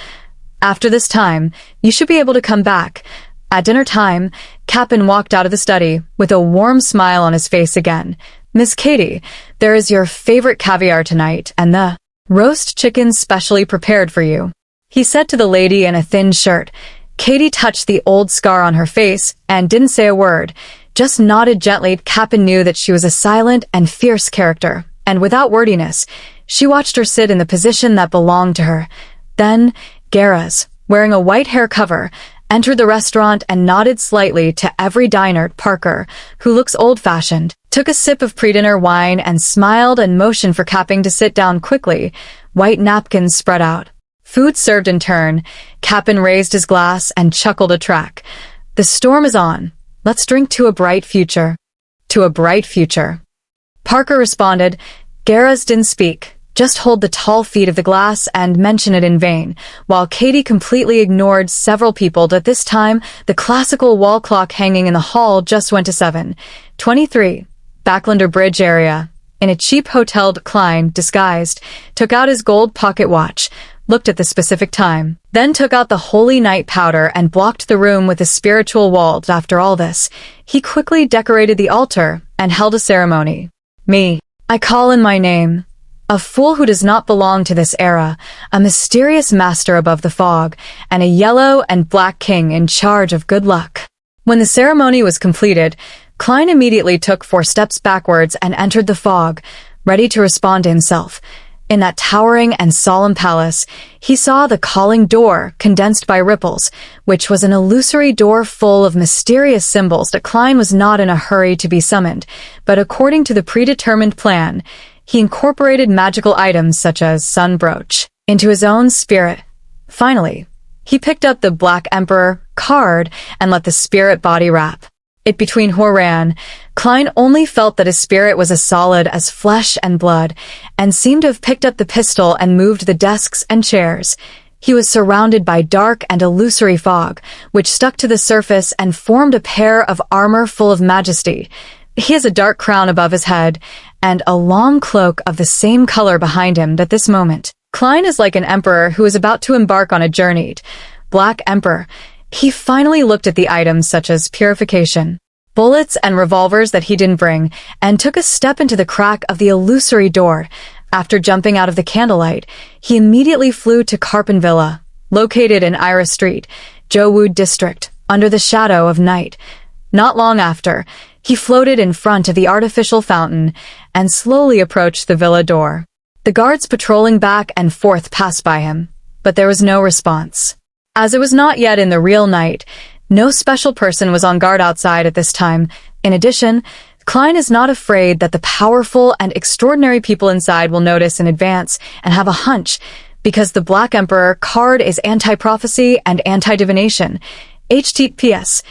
After this time, you should be able to come back. At dinner time, Cap'n walked out of the study with a warm smile on his face again. Miss Katie, there is your favorite caviar tonight and the roast chicken specially prepared for you, he said to the lady in a thin shirt. Katie touched the old scar on her face and didn't say a word, just nodded gently. Cap'n knew that she was a silent and fierce character, and without wordiness, she watched her sit in the position that belonged to her. Then, Garaz, wearing a white hair cover, entered the restaurant and nodded slightly to every diner. Parker, who looks old-fashioned, took a sip of pre-dinner wine and smiled and motioned for Cap'n to sit down quickly, white napkins spread out. Food served in turn, Cap'n raised his glass and chuckled a track. The storm is on. Let's drink to a bright future. To a bright future. Parker responded. Garaz didn't speak, just hold the tall feet of the glass and mention it in vain, while Katie completely ignored several people. At this time, the classical wall clock hanging in the hall just went to 7:23. Backlander Bridge area. In a cheap hotel, Klein, disguised, took out his gold pocket watch, looked at the specific time, then took out the holy night powder and blocked the room with a spiritual wall. After all this, he quickly decorated the altar and held a ceremony. Me. I call in my name. A fool who does not belong to this era, a mysterious master above the fog, and a yellow and black king in charge of good luck. When the ceremony was completed, Klein immediately took 4 steps backwards and entered the fog, ready to respond to himself. In that towering and solemn palace, he saw the calling door condensed by ripples, which was an illusory door full of mysterious symbols. That Klein was not in a hurry to be summoned, but according to the predetermined plan, he incorporated magical items such as Sun Brooch into his own spirit. Finally, he picked up the Black Emperor card and let the spirit body wrap it between Horan. Klein only felt that his spirit was as solid as flesh and blood, and seemed to have picked up the pistol and moved the desks and chairs. He was surrounded by dark and illusory fog, which stuck to the surface and formed a pair of armor full of majesty. He has a dark crown above his head, and a long cloak of the same color behind him. At this moment, Klein is like an emperor who is about to embark on a journey. Black Emperor. He finally looked at the items such as purification, bullets and revolvers that he didn't bring, and took a step into the crack of the illusory door. After jumping out of the candlelight, he immediately flew to Carpen Villa, located in Iris Street, Jowood District, under the shadow of night. Not long after, he floated in front of the artificial fountain and slowly approached the villa door. The guards patrolling back and forth passed by him, but there was no response. As it was not yet in the real night, no special person was on guard outside at this time. In addition, Klein is not afraid that the powerful and extraordinary people inside will notice in advance and have a hunch, because the Black Emperor card is anti-prophecy and anti-divination. HTTPS.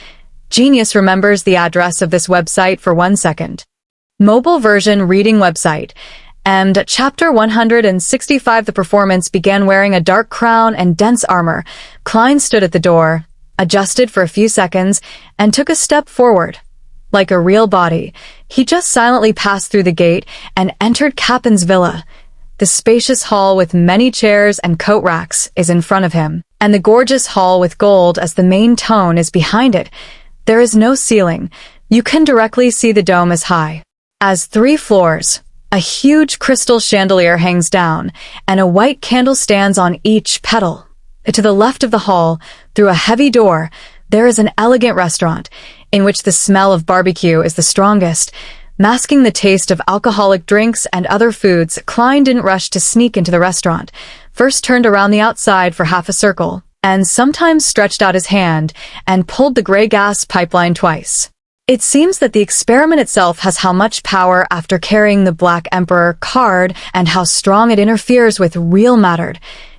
Genius remembers the address of this website for 1 second. Mobile version reading website. And chapter 165. The performance began. Wearing a dark crown and dense armor, Klein stood at the door, adjusted for a few seconds, and took a step forward. Like a real body, he just silently passed through the gate and entered Cap'n's villa. The spacious hall with many chairs and coat racks is in front of him, and the gorgeous hall with gold as the main tone is behind it. There is no ceiling. You can directly see the dome as high as 3 floors. A huge crystal chandelier hangs down, and a white candle stands on each petal. To the left of the hall, through a heavy door, there is an elegant restaurant, in which the smell of barbecue is the strongest, masking the taste of alcoholic drinks and other foods. Klein didn't rush to sneak into the restaurant, first turned around the outside for half a circle, and sometimes stretched out his hand and pulled the gray gas pipeline twice. It seems that the experiment itself has how much power after carrying the Black Emperor card and how strong it interferes with real matter.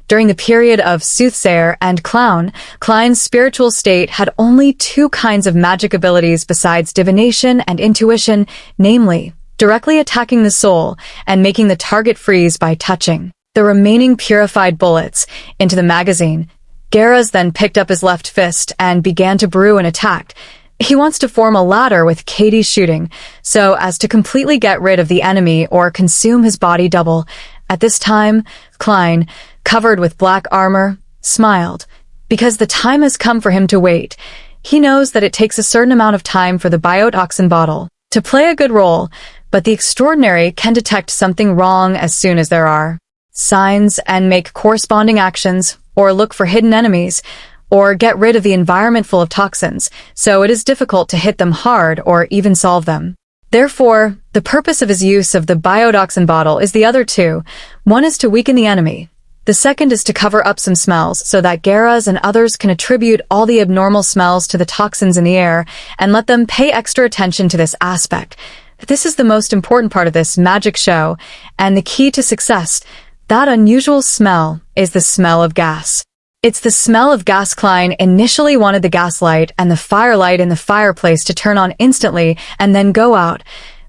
During the period of Soothsayer and Clown, Klein's spiritual state had only 2 kinds of magic abilities besides divination and intuition, namely, directly attacking the soul and making the target freeze by touching the remaining purified bullets into the magazine. Garaz then picked up his left fist and began to brew an attack. He wants to form a ladder with Katie's shooting, so as to completely get rid of the enemy or consume his body double. At this time, Klein, covered with black armor, smiled. because the time has come for him to wait. He knows that it takes a certain amount of time for the biotoxin bottle to play a good role, but the extraordinary can detect something wrong as soon as there are signs and make corresponding actions, or look for hidden enemies, or get rid of the environment full of toxins, so it is difficult to hit them hard or even solve them. Therefore, the purpose of his use of the biotoxin bottle is the other two. One is to weaken the enemy. The second is to cover up some smells so that Geras and others can attribute all the abnormal smells to the toxins in the air and let them pay extra attention to this aspect. This is the most important part of this magic show, and the key to success. That unusual smell is the smell of gas. It's the smell of gas. Klein initially wanted the gas light and the firelight in the fireplace to turn on instantly and then go out,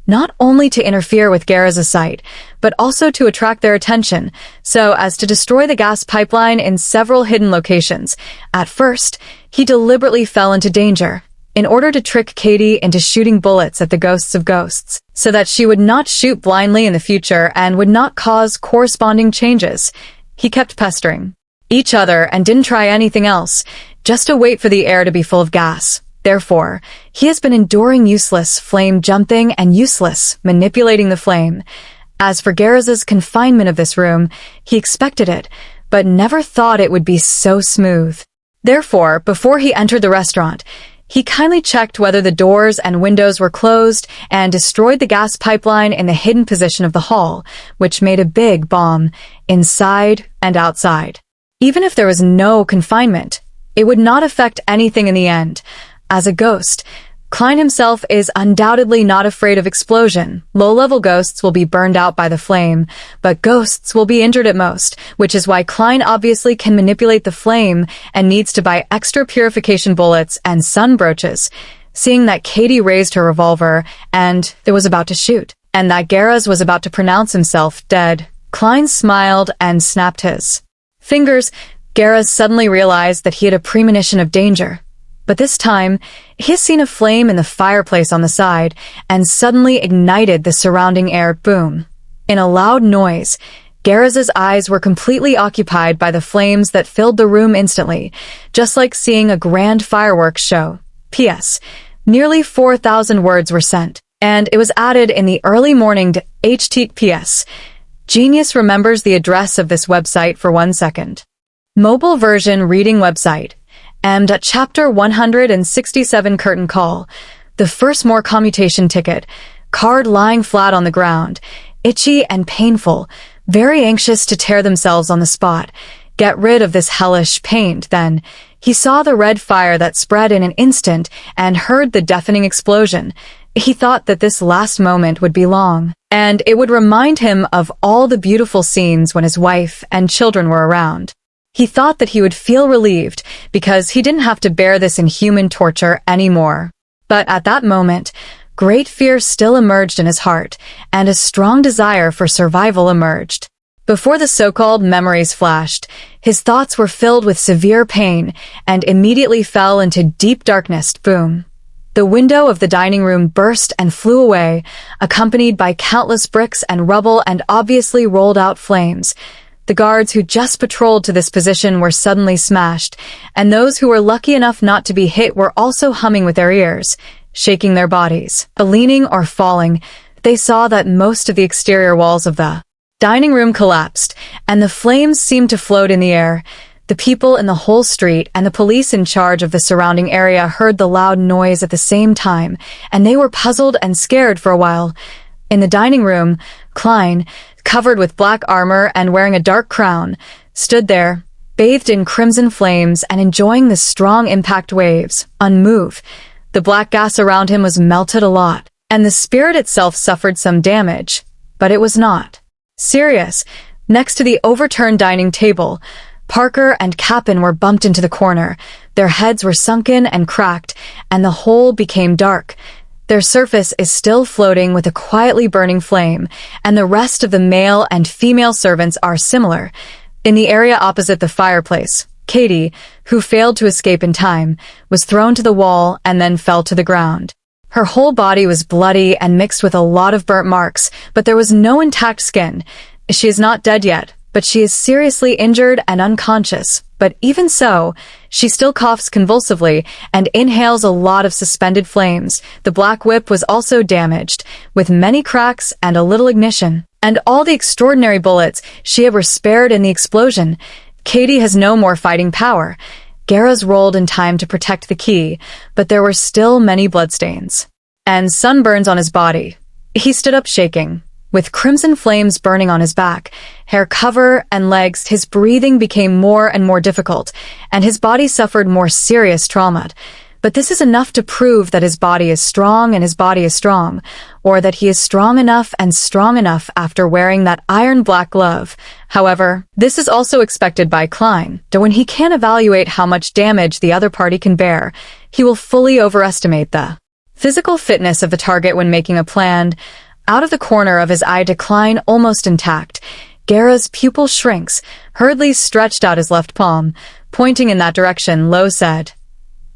not only to interfere with Geras' sight, but also to attract their attention, so as to destroy the gas pipeline in several hidden locations. At first, he deliberately fell into danger, in order to trick Katie into shooting bullets at the ghosts of ghosts, so that she would not shoot blindly in the future and would not cause corresponding changes. He kept pestering each other and didn't try anything else, just to wait for the air to be full of gas. Therefore, he has been enduring useless flame jumping and useless manipulating the flame. As for Geras' confinement of this room, he expected it, but never thought it would be so smooth. Therefore, before he entered the restaurant, he kindly checked whether the doors and windows were closed and destroyed the gas pipeline in the hidden position of the hall, which made a big bomb inside and outside. Even if there was no confinement, it would not affect anything in the end. As a ghost, Klein himself is undoubtedly not afraid of explosion. Low-level ghosts will be burned out by the flame, but ghosts will be injured at most, which is why Klein obviously can manipulate the flame and needs to buy extra purification bullets and sun brooches. Seeing that Katie raised her revolver and was about to shoot, and that Geras was about to pronounce himself dead, Klein smiled and snapped his fingers. Geras suddenly realized that he had a premonition of danger. But this time, he has seen a flame in the fireplace on the side and suddenly ignited the surrounding air. Boom. In a loud noise, Geras' eyes were completely occupied by the flames that filled the room instantly, just like seeing a grand fireworks show. P.S. Nearly 4,000 words were sent, and it was added in the early morning to HTTPS. Genius remembers the address of this website for 1 second. Mobile version reading website. Chapter 167 Curtain Call. The first more commutation ticket. Card lying flat on the ground. Itchy and painful. Very anxious to tear themselves on the spot. Get rid of this hellish pain. Then he saw the red fire that spread in an instant and heard the deafening explosion. He thought that this last moment would be long, and it would remind him of all the beautiful scenes when his wife and children were around. He thought that he would feel relieved because he didn't have to bear this inhuman torture anymore. But at that moment, great fear still emerged in his heart, and a strong desire for survival emerged. Before the so-called memories flashed, his thoughts were filled with severe pain and immediately fell into deep darkness. Boom. The window of the dining room burst and flew away, accompanied by countless bricks and rubble and obviously rolled out flames. The guards who just patrolled to this position were suddenly smashed, and those who were lucky enough not to be hit were also humming with their ears, shaking their bodies. Leaning or falling, they saw that most of the exterior walls of the dining room collapsed, and the flames seemed to float in the air. The people in the whole street and the police in charge of the surrounding area heard the loud noise at the same time, and they were puzzled and scared for a while. In the dining room, Klein, covered with black armor and wearing a dark crown, stood there, bathed in crimson flames and enjoying the strong impact waves, unmoved. The black gas around him was melted a lot, and the spirit itself suffered some damage, but it was not serious. Next to the overturned dining table, Parker and Capin were bumped into the corner. Their heads were sunken and cracked, and the whole became dark. Their surface is still floating with a quietly burning flame, and the rest of the male and female servants are similar. In the area opposite the fireplace, Katie, who failed to escape in time, was thrown to the wall and then fell to the ground. Her whole body was bloody and mixed with a lot of burnt marks, but there was no intact skin. She is not dead yet, but she is seriously injured and unconscious. But even so, She still coughs convulsively and inhales a lot of suspended flames. The black whip was also damaged, with many cracks and a little ignition. And all the extraordinary bullets she were spared in the explosion. Katie has no more fighting power. Garrus rolled in time to protect the key, but there were still many bloodstains. And sunburns on his body. He stood up shaking. With crimson flames burning on his back, hair cover and legs, his breathing became more and more difficult, and his body suffered more serious trauma. But this is enough to prove that his body is strong and his body is strong, or that he is strong enough and strong enough after wearing that iron black glove. However, this is also expected by Klein, that when he can't evaluate how much damage the other party can bear, he will fully overestimate the physical fitness of the target when making a plan. Out of the corner of his eye, Klein almost intact. Garrus' pupil shrinks, hurriedly stretched out his left palm, pointing in that direction, Lowe said,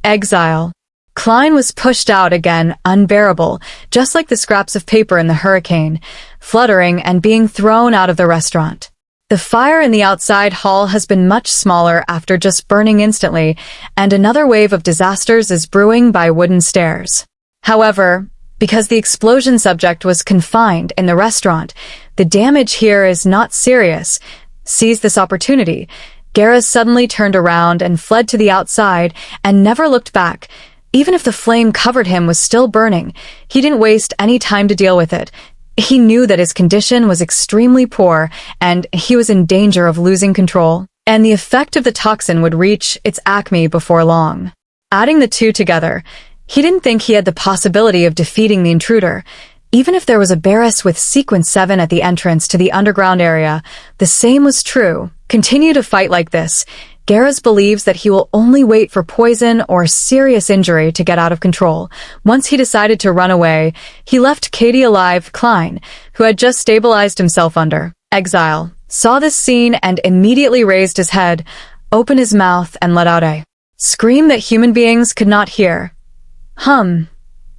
"Exile." Klein was pushed out again, unbearable, just like the scraps of paper in the hurricane, fluttering and being thrown out of the restaurant. The fire in the outside hall has been much smaller after just burning instantly, and another wave of disasters is brewing by wooden stairs. However, because the explosion subject was confined in the restaurant, the damage here is not serious. Seized this opportunity, Garrus suddenly turned around and fled to the outside and never looked back. Even if the flame covered him was still burning, he didn't waste any time to deal with it. He knew that his condition was extremely poor and he was in danger of losing control, and the effect of the toxin would reach its acme before long. Adding the two together, he didn't think he had the possibility of defeating the intruder. Even if there was a Barris with Sequence 7 at the entrance to the underground area, the same was true. Continue to fight like this. Garrus believes that he will only wait for poison or serious injury to get out of control. Once he decided to run away, he left Katie alive. Klein, who had just stabilized himself under exile, saw this scene and immediately raised his head, opened his mouth, and let out a scream that human beings could not hear.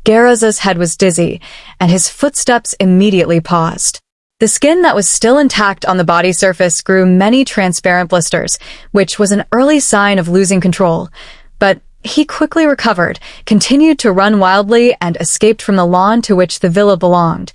Garrus's head was dizzy, and his footsteps immediately paused. The skin that was still intact on the body surface grew many transparent blisters, which was an early sign of losing control. But he quickly recovered, continued to run wildly, and escaped from the lawn to which the villa belonged.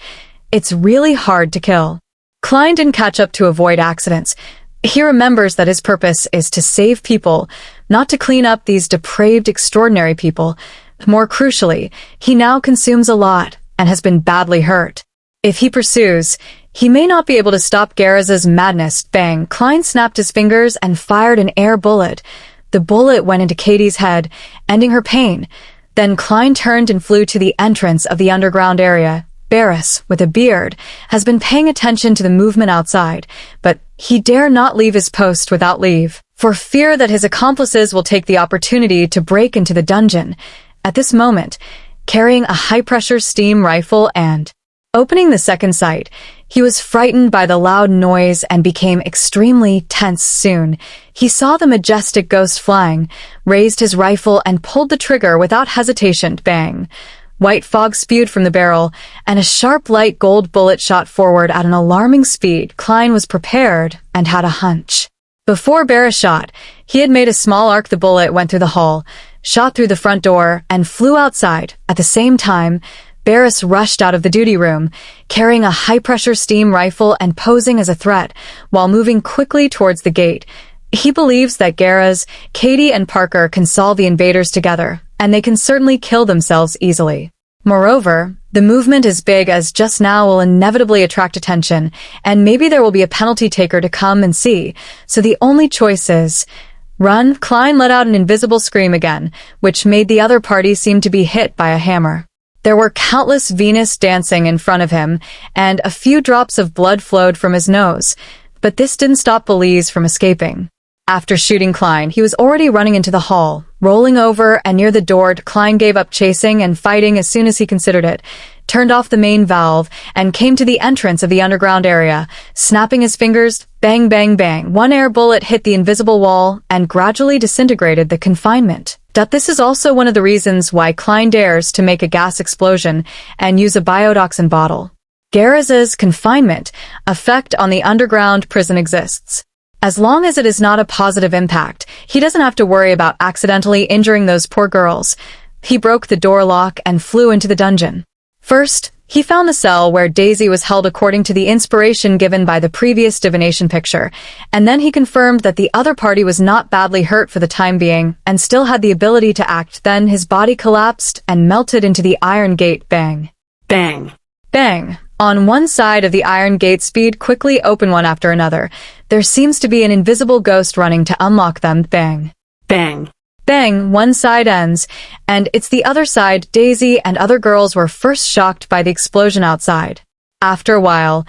It's really hard to kill. Klein didn't catch up to avoid accidents. He remembers that his purpose is to save people, not to clean up these depraved, extraordinary people. More crucially, he now consumes a lot and has been badly hurt. If he pursues, he may not be able to stop Garrus's madness. Bang! Klein snapped his fingers and fired an air bullet. The bullet went into Katie's head, ending her pain. Then Klein turned and flew to the entrance of the underground area. Barris, with a beard, has been paying attention to the movement outside, but he dare not leave his post without leave, for fear that his accomplices will take the opportunity to break into the dungeon. At this moment, carrying a high-pressure steam rifle and opening the second sight, he was frightened by the loud noise and became extremely tense soon. He saw the majestic ghost flying, raised his rifle and pulled the trigger without hesitation. Bang! White fog spewed from the barrel, and a sharp light gold bullet shot forward at an alarming speed. Klein was prepared and had a hunch. Before Barris shot, he had made a small arc. The bullet went through the hall, shot through the front door, and flew outside. At the same time, Barris rushed out of the duty room, carrying a high-pressure steam rifle and posing as a threat, while moving quickly towards the gate. He believes that Garrus, Katie, and Parker can solve the invaders together, and they can certainly kill themselves easily. Moreover, the movement is big as just now will inevitably attract attention, and maybe there will be a penalty taker to come and see, so the only choice is run. Klein let out an invisible scream again, which made the other party seem to be hit by a hammer. There were countless Venus dancing in front of him, and a few drops of blood flowed from his nose, but this didn't stop Belize from escaping. After shooting Klein, he was already running into the hall, rolling over, and near the door. Klein gave up chasing and fighting as soon as he considered it, turned off the main valve, and came to the entrance of the underground area. Snapping his fingers, bang, bang, bang, one air bullet hit the invisible wall and gradually disintegrated the confinement. This is also one of the reasons why Klein dares to make a gas explosion and use a biotoxin bottle. Garrus's confinement effect on the underground prison exists. As long as it is not a positive impact, he doesn't have to worry about accidentally injuring those poor girls. He broke the door lock and flew into the dungeon. First, he found the cell where Daisy was held according to the inspiration given by the previous divination picture, and then he confirmed that the other party was not badly hurt for the time being and still had the ability to act. Then his body collapsed and melted into the iron gate. Bang. Bang. Bang. On one side of the iron gate speed quickly open one after another. There seems to be an invisible ghost running to unlock them. Bang. Bang. Bang, one side ends, and it's the other side. Daisy and other girls were first shocked by the explosion outside. After a while,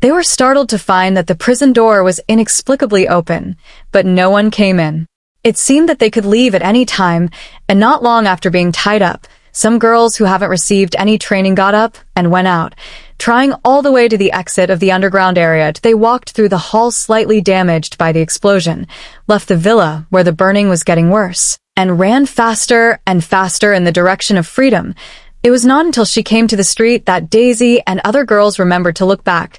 they were startled to find that the prison door was inexplicably open, but no one came in. It seemed that they could leave at any time, and not long after being tied up, some girls who haven't received any training got up and went out. Trying all the way to the exit of the underground area, they walked through the hall slightly damaged by the explosion, left the villa where the burning was getting worse, and ran faster and faster in the direction of freedom. It was not until she came to the street that Daisy and other girls remembered to look back.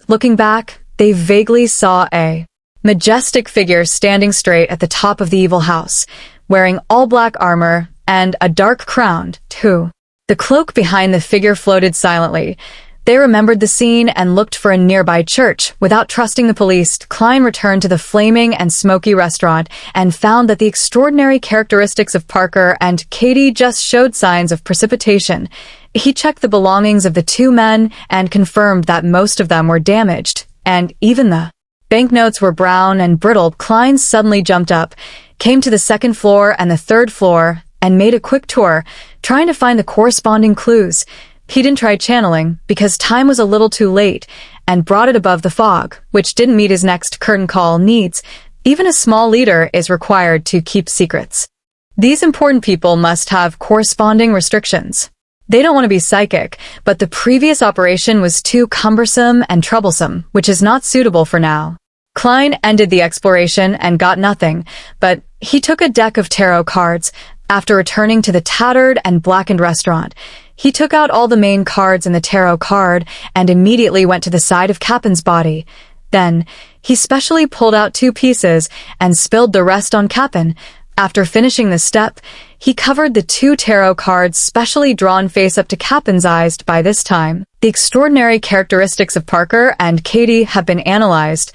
Looking back, they vaguely saw a majestic figure standing straight at the top of the evil house, wearing all black armor and a dark crown, too. The cloak behind the figure floated silently. They remembered the scene and looked for a nearby church. Without trusting the police, Klein returned to the flaming and smoky restaurant and found that the extraordinary characteristics of Parker and Katie just showed signs of precipitation. He checked the belongings of the two men and confirmed that most of them were damaged, and even the banknotes were brown and brittle. Klein suddenly jumped up, came to the second floor and the third floor, and made a quick tour, trying to find the corresponding clues. He didn't try channeling, because time was a little too late, and brought it above the fog, which didn't meet his next curtain call needs. Even a small leader is required to keep secrets. These important people must have corresponding restrictions. They don't want to be psychic, but the previous operation was too cumbersome and troublesome, which is not suitable for now. Klein ended the exploration and got nothing, but he took a deck of tarot cards. After returning to the tattered and blackened restaurant, he took out all the main cards in the tarot card and immediately went to the side of Cappen's body. Then, he specially pulled out 2 pieces and spilled the rest on Cappen. After finishing this step, he covered the 2 tarot cards specially drawn face up to Cappen's eyes. By this time, the extraordinary characteristics of Parker and Katie have been analyzed.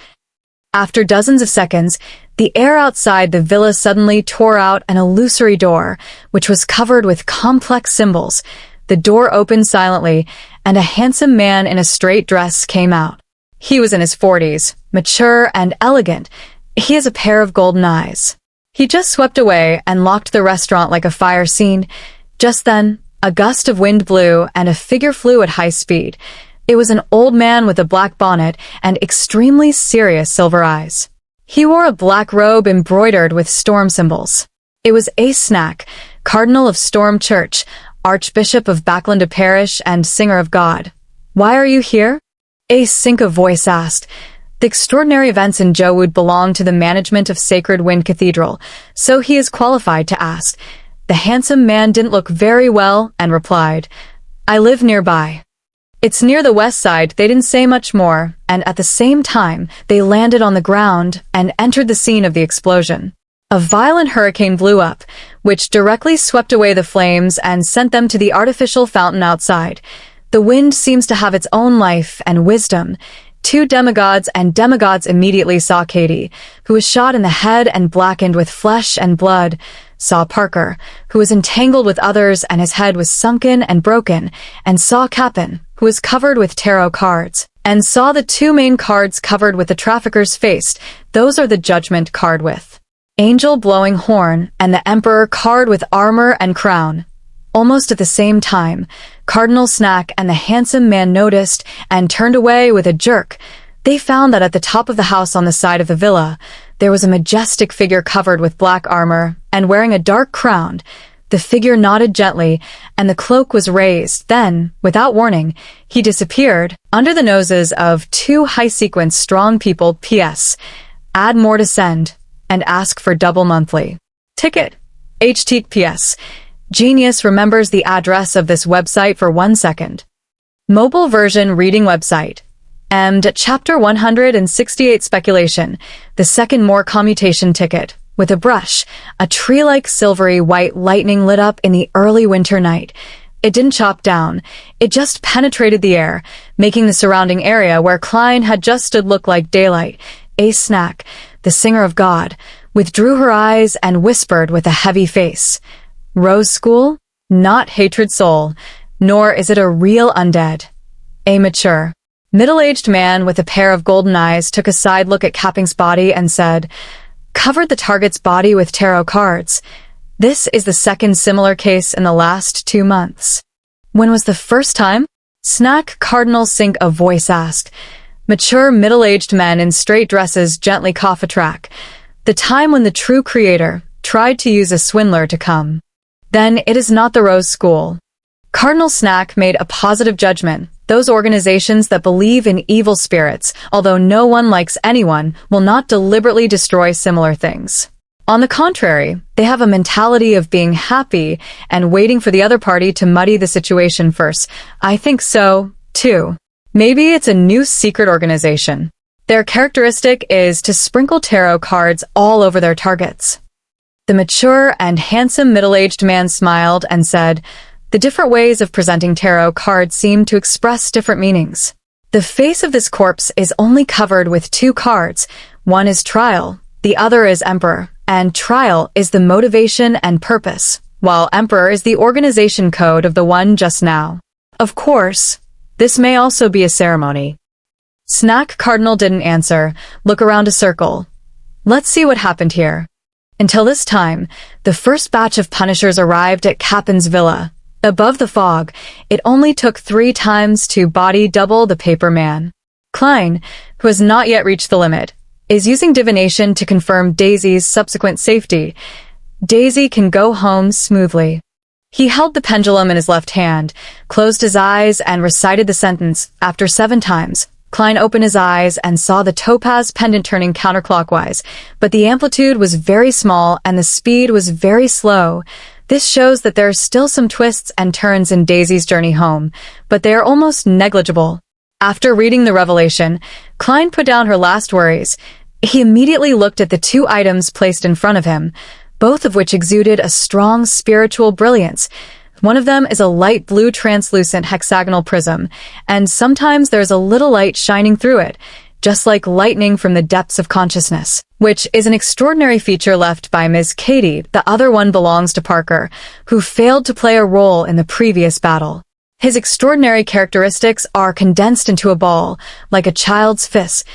After dozens of seconds, the air outside the villa suddenly tore out an illusory door, which was covered with complex symbols. The door opened silently, and a handsome man in a straight dress came out. He was in his 40s, mature and elegant. He has a pair of golden eyes. He just swept away and locked the restaurant like a fire scene. Just then, a gust of wind blew and a figure flew at high speed. It was an old man with a black bonnet and extremely serious silver eyes. He wore a black robe embroidered with storm symbols. It was Ace Snack, Cardinal of Storm Church, Archbishop of Backlanda Parish, and Singer of God. "Why are you here?" Ace Cinca voice asked. The extraordinary events in Jowood belong to the management of Sacred Wind Cathedral, so he is qualified to ask. The handsome man didn't look very well and replied, "I live nearby." It's near the west side. They didn't say much more, and at the same time, they landed on the ground and entered the scene of the explosion. A violent hurricane blew up, which directly swept away the flames and sent them to the artificial fountain outside. The wind seems to have its own life and wisdom. 2 demigods immediately saw Katie, who was shot in the head and blackened with flesh and blood, saw Parker, who was entangled with others and his head was sunken and broken, and saw Cappen, who was covered with tarot cards, and saw the 2 main cards covered with the trafficker's face. Those are the Judgment card with Angel blowing horn and the Emperor card with armor and crown. Almost at the same time, Cardinal Snack and the handsome man noticed and turned away with a jerk. They found that at the top of the house on the side of the villa, there was a majestic figure covered with black armor and wearing a dark crown. The figure nodded gently, and the cloak was raised. Then, without warning, he disappeared under the noses of 2 high-sequence strong people. P.S. Add more to send, and ask for double monthly ticket. HTTPS. Genius remembers the address of this website for 1 second. Mobile version reading website. And Chapter 168 Speculation, the second more commutation ticket. With a brush, a tree-like silvery white lightning lit up in the early winter night. It didn't chop down. It just penetrated the air, making the surrounding area where Klein had just stood look like daylight. Ace Snack, the singer of God, withdrew her eyes and whispered with a heavy face. Rose School? Not Hatred Soul, nor is it a real undead. A mature, middle-aged man with a pair of golden eyes took a side look at Capping's body and said, "Covered the target's body with tarot cards. This is the second similar case in the last 2 months." "When was the first time?" Snack Cardinal Sink a voice asked. Mature middle-aged men in straight dresses gently cough a track. "The time when the true creator tried to use a swindler to come." "Then it is not the Rose School." Cardinal Snack made a positive judgment. Those organizations that believe in evil spirits, although no one likes anyone, will not deliberately destroy similar things. On the contrary, they have a mentality of being happy and waiting for the other party to muddy the situation first. I think so, too. Maybe it's a new secret organization. Their characteristic is to sprinkle tarot cards all over their targets. The mature and handsome middle-aged man smiled and said, "The different ways of presenting tarot cards seem to express different meanings. The face of this corpse is only covered with 2 cards. One is Trial, the other is Emperor, and Trial is the motivation and purpose, while Emperor is the organization code of the one just now. Of course, this may also be a ceremony." Snack Cardinal didn't answer. Look around a circle. "Let's see what happened here." Until this time, the first batch of Punishers arrived at Cappen's villa. Above the fog, it only took 3 times to body double the paper man. Klein, who has not yet reached the limit, is using divination to confirm Daisy's subsequent safety. Daisy can go home smoothly. He held the pendulum in his left hand, closed his eyes, and recited the sentence. After 7 times, Klein opened his eyes and saw the topaz pendant turning counterclockwise, but the amplitude was very small and the speed was very slow. This shows that there are still some twists and turns in Daisy's journey home, but they are almost negligible. After reading the revelation, Klein put down her last worries. He immediately looked at the 2 items placed in front of him, both of which exuded a strong spiritual brilliance. One of them is a light blue translucent hexagonal prism, and sometimes there's a little light shining through it, just like lightning from the depths of consciousness, which is an extraordinary feature left by Ms. Katie. The other one belongs to Parker, who failed to play a role in the previous battle. His extraordinary characteristics are condensed into a ball, like a child's fist.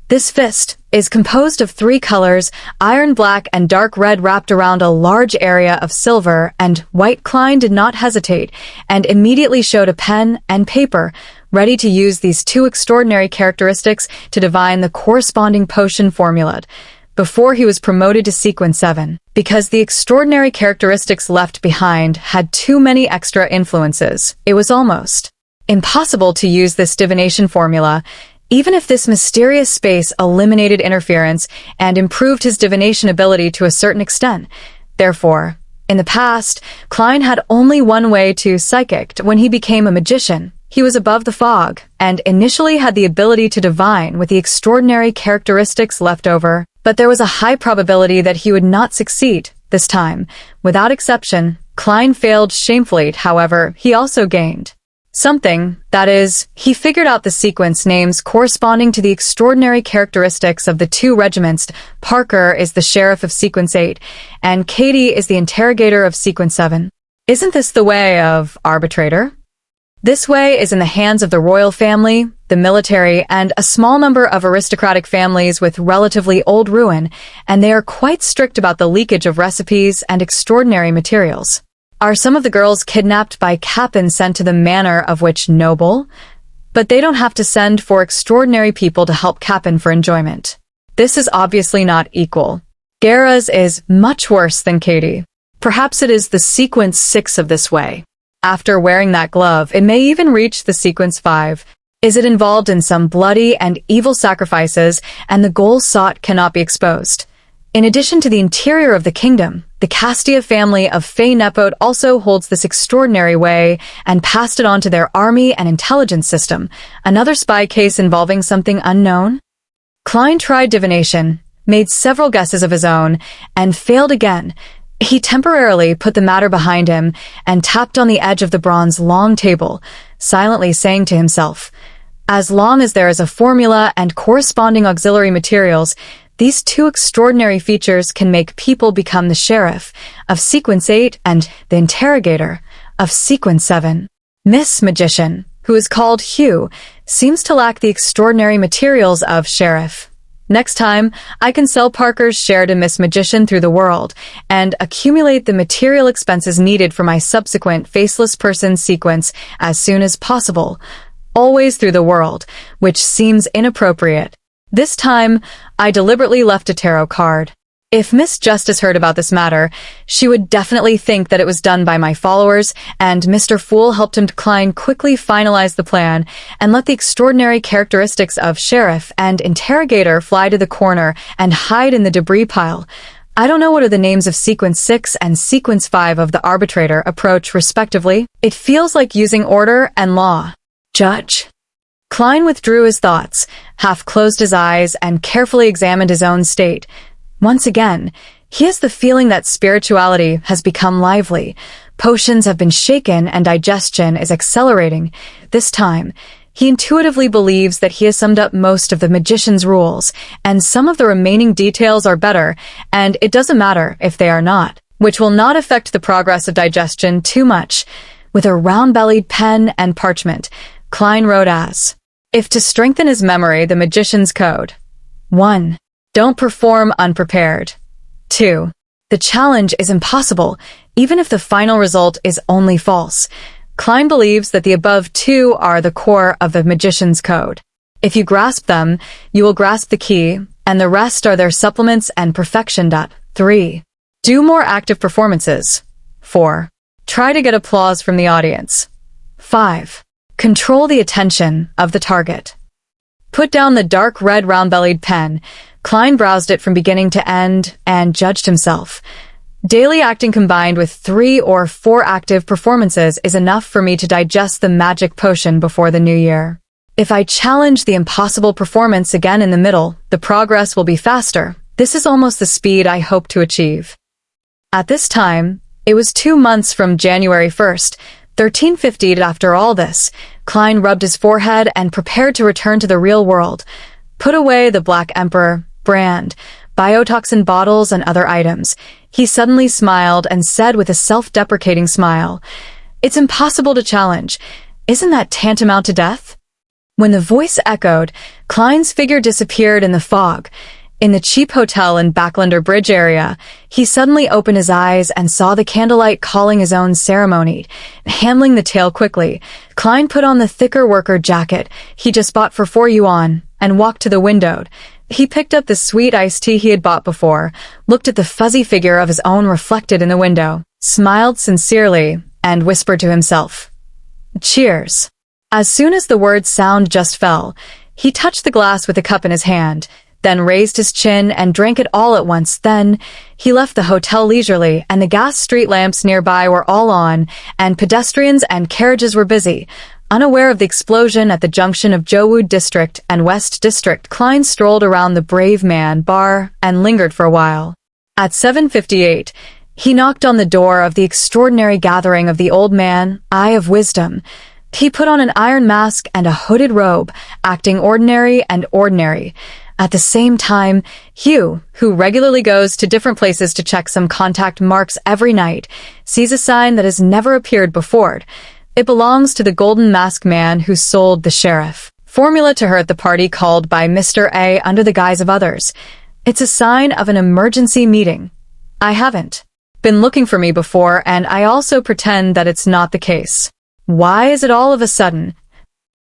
This fist is composed of 3 colors, iron black and dark red, wrapped around a large area of silver and white. Klein did not hesitate and immediately showed a pen and paper, ready to use these 2 extraordinary characteristics to divine the corresponding potion formula before he was promoted to Sequence 7. Because the extraordinary characteristics left behind had too many extra influences, it was almost impossible to use this divination formula, even if this mysterious space eliminated interference and improved his divination ability to a certain extent. Therefore, in the past, Klein had only one way to psychic. When he became a magician, he was above the fog, and initially had the ability to divine with the extraordinary characteristics left over, but there was a high probability that he would not succeed this time. Without exception, Klein failed shamefully. However, he also gained something. That is, he figured out the sequence names corresponding to the extraordinary characteristics of the 2 regiments. Parker is the sheriff of Sequence 8, and Katie is the interrogator of Sequence 7. Isn't this the way of arbitrator? This way is in the hands of the royal family, the military, and a small number of aristocratic families with relatively old ruin, and they are quite strict about the leakage of recipes and extraordinary materials. Are some of the girls kidnapped by Cappen sent to the manor of which noble? But they don't have to send for extraordinary people to help Cappen for enjoyment. This is obviously not equal. Gera's is much worse than Katie. Perhaps it is the Sequence 6 of this way. After wearing that glove, it may even reach the Sequence 5. Is it involved in some bloody and evil sacrifices, and the goal sought cannot be exposed? In addition to the interior of the kingdom, the Castia family of Fey Nepot also holds this extraordinary way and passed it on to their army and intelligence system. Another spy case involving something unknown? Klein tried divination, made several guesses of his own, and failed again. He temporarily put the matter behind him and tapped on the edge of the bronze long table, silently saying to himself, "As long as there is a formula and corresponding auxiliary materials, these two extraordinary features can make people become the sheriff of Sequence 8 and the interrogator of Sequence 7. Miss Magician, who is called Hugh, seems to lack the extraordinary materials of sheriff. Next time, I can sell Parker's share to Miss Magician through the world and accumulate the material expenses needed for my subsequent faceless person sequence as soon as possible, always through the world, which seems inappropriate. This time, I deliberately left a tarot card. If Miss Justice heard about this matter, she would definitely think that it was done by my followers, and Mr. Fool helped him to Klein quickly finalize the plan and let the extraordinary characteristics of sheriff and interrogator fly to the corner and hide in the debris pile. I don't know what are the names of Sequence 6 and Sequence 5 of the arbitrator approach, respectively. It feels like using order and law. Judge. Klein withdrew his thoughts, half closed his eyes, and carefully examined his own state. Once again, he has the feeling that spirituality has become lively. Potions have been shaken and digestion is accelerating. This time, he intuitively believes that he has summed up most of the magician's rules, and some of the remaining details are better, and it doesn't matter if they are not, which will not affect the progress of digestion too much. With a round-bellied pen and parchment, Klein wrote as, if to strengthen his memory, the magician's code. 1. Don't perform unprepared. 2. The challenge is impossible, even if the final result is only false. Klein believes that the above two are the core of the magician's code. If you grasp them, you will grasp the key, and the rest are their supplements and perfection. 3. Do more active performances. 4. Try to get applause from the audience. 5. Control the attention of the target. Put down the dark red round-bellied pen. Klein browsed it from beginning to end and judged himself. Daily acting combined with 3 or 4 active performances is enough for me to digest the magic potion before the new year. If I challenge the impossible performance again in the middle, the progress will be faster. This is almost the speed I hope to achieve. At this time, it was 2 months from January 1st, 1350. After all this, Klein rubbed his forehead and prepared to return to the real world. Put away the Black Emperor brand, biotoxin bottles, and other items. He suddenly smiled and said with a self-deprecating smile, "It's impossible to challenge. Isn't that tantamount to death?" When the voice echoed, Klein's figure disappeared in the fog. In the cheap hotel in Backlander Bridge area, he suddenly opened his eyes and saw the candlelight calling his own ceremony. Handling the tale quickly, Klein put on the thicker worker jacket he just bought for 4 yuan and walked to the window. He picked up the sweet iced tea he had bought before, looked at the fuzzy figure of his own reflected in the window, smiled sincerely, and whispered to himself, "Cheers." As soon as the word sound just fell, he touched the glass with the cup in his hand, then raised his chin and drank it all at once. Then he left the hotel leisurely, and the gas street lamps nearby were all on, and pedestrians and carriages were busy. Unaware of the explosion at the junction of Jowood District and West District, Klein strolled around the Brave Man bar and lingered for a while. At 7:58, he knocked on the door of the extraordinary gathering of the Old Man, Eye of Wisdom. He put on an iron mask and a hooded robe, acting ordinary and ordinary. At the same time, Hugh, who regularly goes to different places to check some contact marks every night, sees a sign that has never appeared before. It belongs to the Golden Mask Man who sold the sheriff formula to her at the party called by Mr. A under the guise of others. It's a sign of an emergency meeting. I haven't been looking for me before, and I also pretend that it's not the case. Why is it all of a sudden?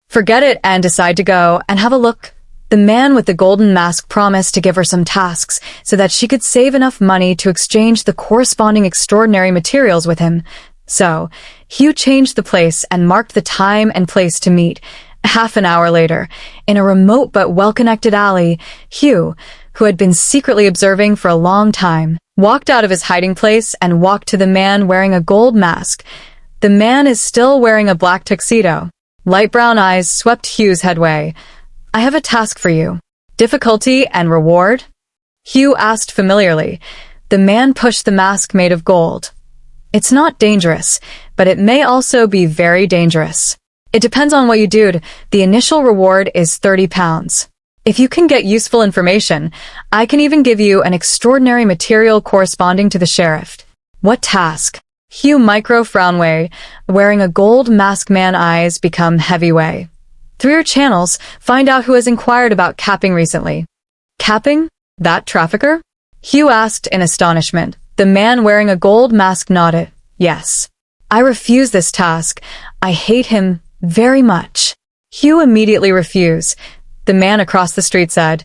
Forget it and decide to go and have a look. The man with the golden mask promised to give her some tasks so that she could save enough money to exchange the corresponding extraordinary materials with him. So, Hugh changed the place and marked the time and place to meet. Half an hour later, in a remote but well-connected alley, Hugh, who had been secretly observing for a long time, walked out of his hiding place and walked to the man wearing a gold mask. The man is still wearing a black tuxedo. Light brown eyes swept Hugh's headway. "I have a task for you." "Difficulty and reward?" Hugh asked familiarly. The man pushed the mask made of gold. "It's not dangerous, but it may also be very dangerous. It depends on what you do. The initial reward is £30. If you can get useful information, I can even give you an extraordinary material corresponding to the sheriff." "What task?" Hugh micro-frownway, wearing a gold mask. Man eyes become heavyway. "Through your channels, find out who has inquired about capping recently." "Capping? That trafficker?" Hugh asked in astonishment. The man wearing a gold mask nodded. "Yes. I refuse this task. I hate him very much." Hugh immediately refused. The man across the street said,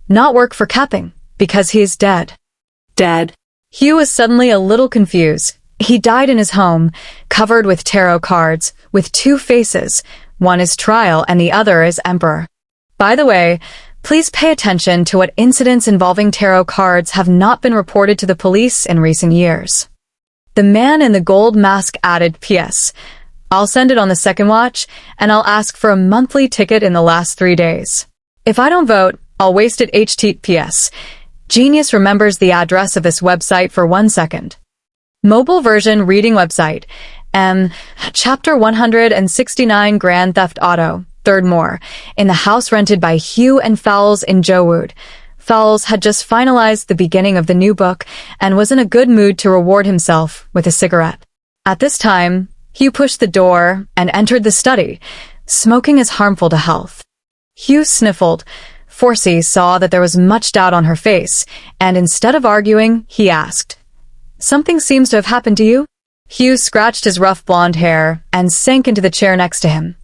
"Not work for capping, because he is dead." "Dead?" Hugh was suddenly a little confused. He died in his home, covered with tarot cards, with two faces. One is Trial and the other is Emperor. By the way, please pay attention to what incidents involving tarot cards have not been reported to the police in recent years. The man in the gold mask added, "P.S. I'll send it on the second watch, and I'll ask for a monthly ticket in the last 3 days. If I don't vote, I'll waste it. HTTPS. Genius remembers the address of this website for 1 second. Mobile version reading website. Chapter 169 Grand Theft Auto. Third more. In the house rented by Hugh and Fowles in Jowood. Fowles had just finalized the beginning of the new book and was in a good mood to reward himself with a cigarette. At this time, Hugh pushed the door and entered the study. Smoking is harmful to health. Hugh sniffled. Forsey saw that there was much doubt on her face, and instead of arguing, he asked, "Something seems to have happened to you?" Hugh scratched his rough blonde hair and sank into the chair next to him.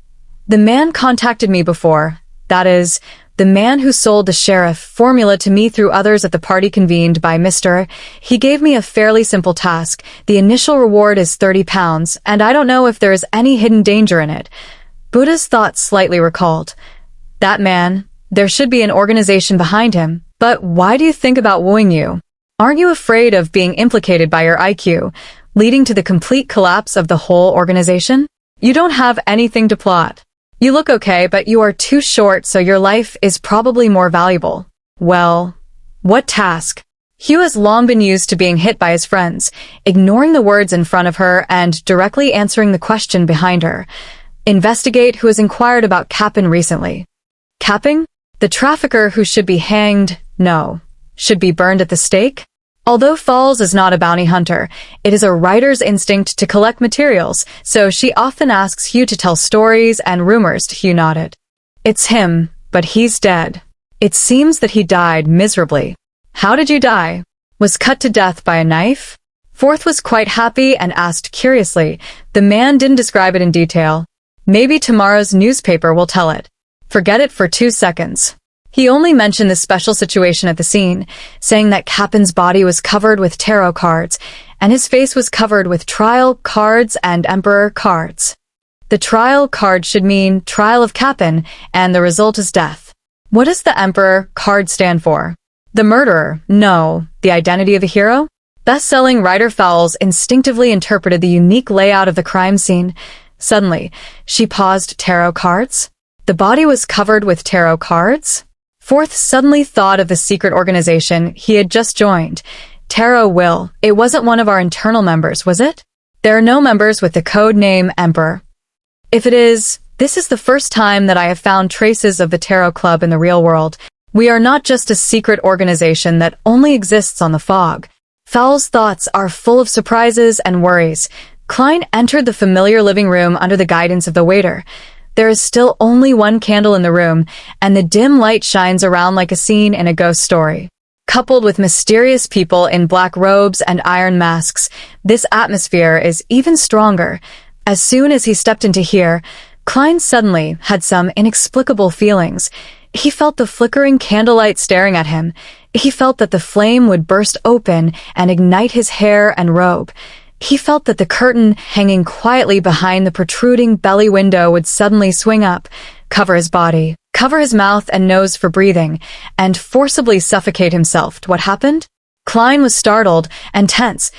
"The man contacted me before. That is, the man who sold the sheriff formula to me through others at the party convened by Mr. He gave me a fairly simple task. The initial reward is £30, and I don't know if there is any hidden danger in it." Buddha's thoughts slightly recalled. "That man, there should be an organization behind him. But why do you think about wooing you? Aren't you afraid of being implicated by your IQ, leading to the complete collapse of the whole organization? You don't have anything to plot. You look okay, but you are too short, so your life is probably more valuable." "Well, what task?" Hugh has long been used to being hit by his friends, ignoring the words in front of her and directly answering the question behind her. "Investigate who has inquired about Capin recently." "Capping? The trafficker who should be hanged? No. Should be burned at the stake?" Although Falls is not a bounty hunter, it is a writer's instinct to collect materials, so she often asks Hugh to tell stories and rumors. Hugh nodded. "It's him, but he's dead. It seems that he died miserably." "How did you die?" "Was cut to death by a knife." Forth was quite happy and asked curiously. The man didn't describe it in detail. "Maybe tomorrow's newspaper will tell it." Forget it for 2 seconds. He only mentioned the special situation at the scene, saying that Capin's body was covered with tarot cards, and his face was covered with Trial cards and Emperor cards. The Trial card should mean Trial of Capin, and the result is death. What does the Emperor card stand for? The murderer? No. The identity of a hero? Best-selling writer Fowles instinctively interpreted the unique layout of the crime scene. Suddenly, she paused. Tarot cards? The body was covered with tarot cards? Forth suddenly thought of the secret organization he had just joined. Tarot Will. It wasn't one of our internal members, was it? There are no members with the code name Emperor. If it is, this is the first time that I have found traces of the Tarot Club in the real world. We are not just a secret organization that only exists on the fog. Fowles' thoughts are full of surprises and worries. Klein entered the familiar living room under the guidance of the waiter. There is still only one candle in the room, and the dim light shines around like a scene in a ghost story. Coupled with mysterious people in black robes and iron masks, this atmosphere is even stronger. As soon as he stepped into here, Klein suddenly had some inexplicable feelings. He felt the flickering candlelight staring at him. He felt that the flame would burst open and ignite his hair and robe. He felt that the curtain hanging quietly behind the protruding belly window would suddenly swing up, cover his body, cover his mouth and nose for breathing, and forcibly suffocate himself. What happened? Klein was startled and tense.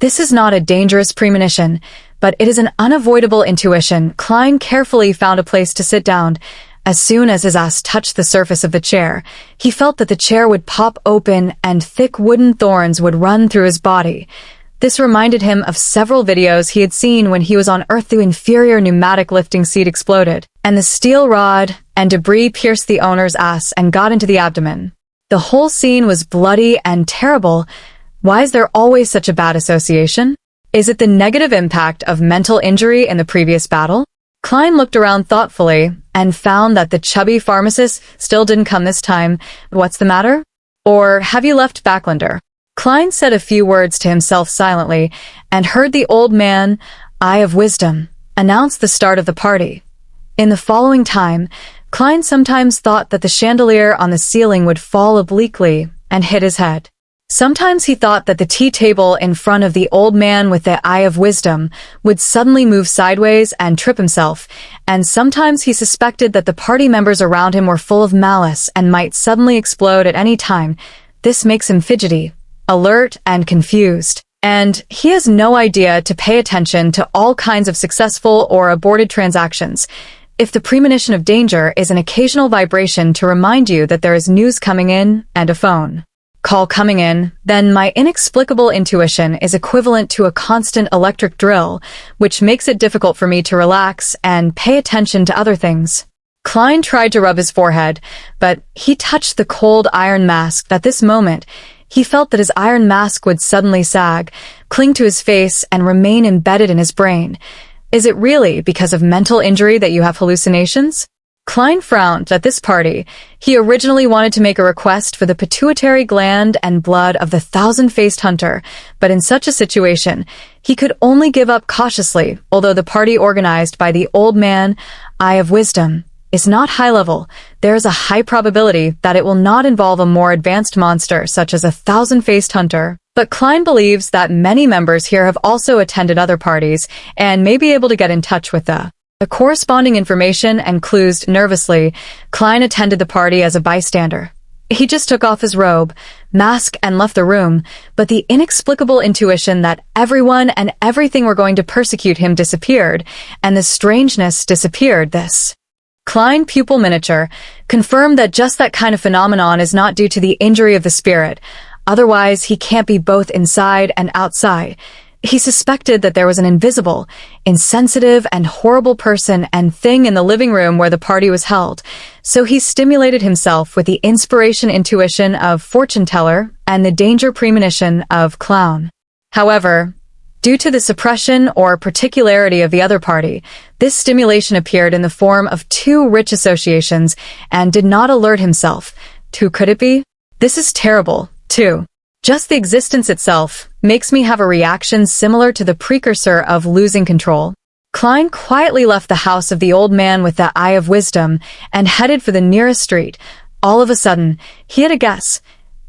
This is not a dangerous premonition, but it is an unavoidable intuition. Klein carefully found a place to sit down. As soon as his ass touched the surface of the chair, he felt that the chair would pop open and thick wooden thorns would run through his body. This reminded him of several videos he had seen when he was on Earth. The inferior pneumatic lifting seat exploded, and the steel rod and debris pierced the owner's ass and got into the abdomen. The whole scene was bloody and terrible. Why is there always such a bad association? Is it the negative impact of mental injury in the previous battle? Klein looked around thoughtfully and found that the chubby pharmacist still didn't come this time. What's the matter? Or have you left Backlander? Klein said a few words to himself silently and heard the old man, Eye of Wisdom, announce the start of the party. In the following time, Klein sometimes thought that the chandelier on the ceiling would fall obliquely and hit his head. Sometimes he thought that the tea table in front of the old man with the Eye of Wisdom would suddenly move sideways and trip himself, and sometimes he suspected that the party members around him were full of malice and might suddenly explode at any time. This makes him fidgety, alert, and confused. And he has no idea to pay attention to all kinds of successful or aborted transactions. If the premonition of danger is an occasional vibration to remind you that there is news coming in and a phone call coming in, then my inexplicable intuition is equivalent to a constant electric drill, which makes it difficult for me to relax and pay attention to other things. Klein tried to rub his forehead, but he touched the cold iron mask. At this moment, he felt that his iron mask would suddenly sag, cling to his face, and remain embedded in his brain. Is it really because of mental injury that you have hallucinations? Klein frowned at this party. He originally wanted to make a request for the pituitary gland and blood of the thousand-faced hunter, but in such a situation, he could only give up cautiously. Although the party organized by the old man, Eye of Wisdom, is not high level, there is a high probability that it will not involve a more advanced monster such as a thousand-faced hunter. But Klein believes that many members here have also attended other parties and may be able to get in touch with the corresponding information and clues. Nervously, Klein attended the party as a bystander. He just took off his robe, mask, and left the room, but the inexplicable intuition that everyone and everything were going to persecute him disappeared, and the strangeness disappeared. This Klein pupil miniature confirmed that just that kind of phenomenon is not due to the injury of the spirit. Otherwise, he can't be both inside and outside. He suspected that there was an invisible, insensitive, and horrible person and thing in the living room where the party was held, so he stimulated himself with the inspiration intuition of fortune teller and the danger premonition of clown. However, due to the suppression or particularity of the other party, this stimulation appeared in the form of two rich associations and did not alert himself. Who could it be? This is terrible, too. Just the existence itself makes me have a reaction similar to the precursor of losing control. Klein quietly left the house of the old man with the Eye of Wisdom and headed for the nearest street. All of a sudden, he had a guess.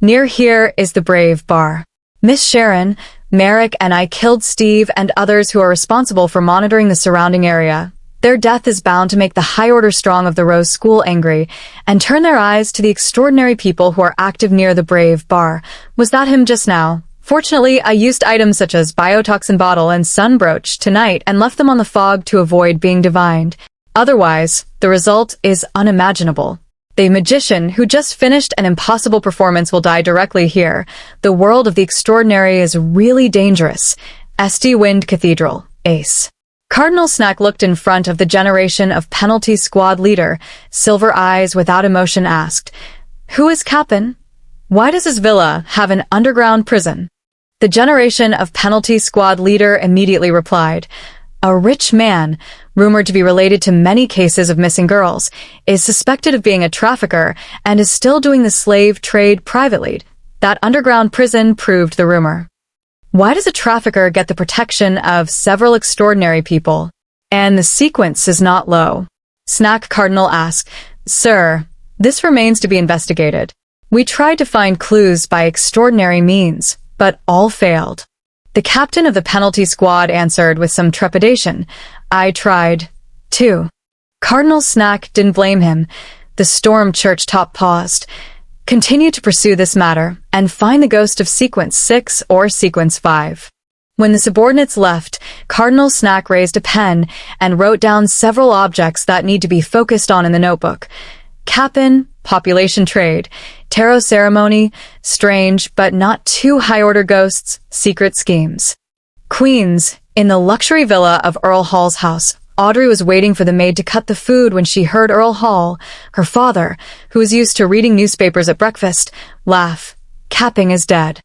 Near here is the Brave Bar. Miss Sharon, Merrick, and I killed Steve and others who are responsible for monitoring the surrounding area. Their death is bound to make the high-order strong of the Rose School angry and turn their eyes to the extraordinary people who are active near the Brave Bar. Was that him just now? Fortunately, I used items such as biotoxin bottle and sun brooch tonight and left them on the fog to avoid being divined. Otherwise, the result is unimaginable. The magician who just finished an impossible performance will die directly here. The world of the extraordinary is really dangerous. St. Wind Cathedral, Ace. Cardinal Snack looked in front of the generation of penalty squad leader. Silver Eyes without emotion asked, "Who is Cap'n? Why does his villa have an underground prison?" The generation of penalty squad leader immediately replied, "A rich man, rumored to be related to many cases of missing girls, is suspected of being a trafficker and is still doing the slave trade privately. That underground prison proved the rumor." Why does a trafficker get the protection of several extraordinary people? And the sequence is not low. Snack Cardinal asked, "Sir, this remains to be investigated. We tried to find clues by extraordinary means, but all failed." The captain of the penalty squad answered with some trepidation, "I tried, too." Cardinal Snack didn't blame him. The Storm Church top paused. Continue to pursue this matter and find the ghost of Sequence 6 or Sequence 5. When the subordinates left, Cardinal Snack raised a pen and wrote down several objects that need to be focused on in the notebook. Cap'n, population trade, tarot ceremony, strange but not too high-order ghosts, secret schemes. Queens, in the luxury villa of Earl Hall's house, Audrey was waiting for the maid to cut the food when she heard Earl Hall, her father, who was used to reading newspapers at breakfast, laugh. Capping is dead.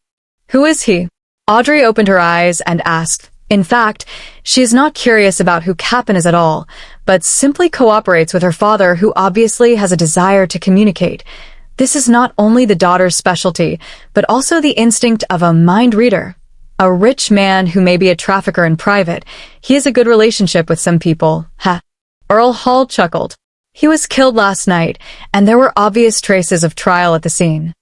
Who is he? Audrey opened her eyes and asked. In fact, she is not curious about who Cap'n is at all, but simply cooperates with her father, who obviously has a desire to communicate. This is not only the daughter's specialty, but also the instinct of a mind reader. A rich man who may be a trafficker in private. He has a good relationship with some people. Ha. Earl Hall chuckled. He was killed last night, and there were obvious traces of trial at the scene.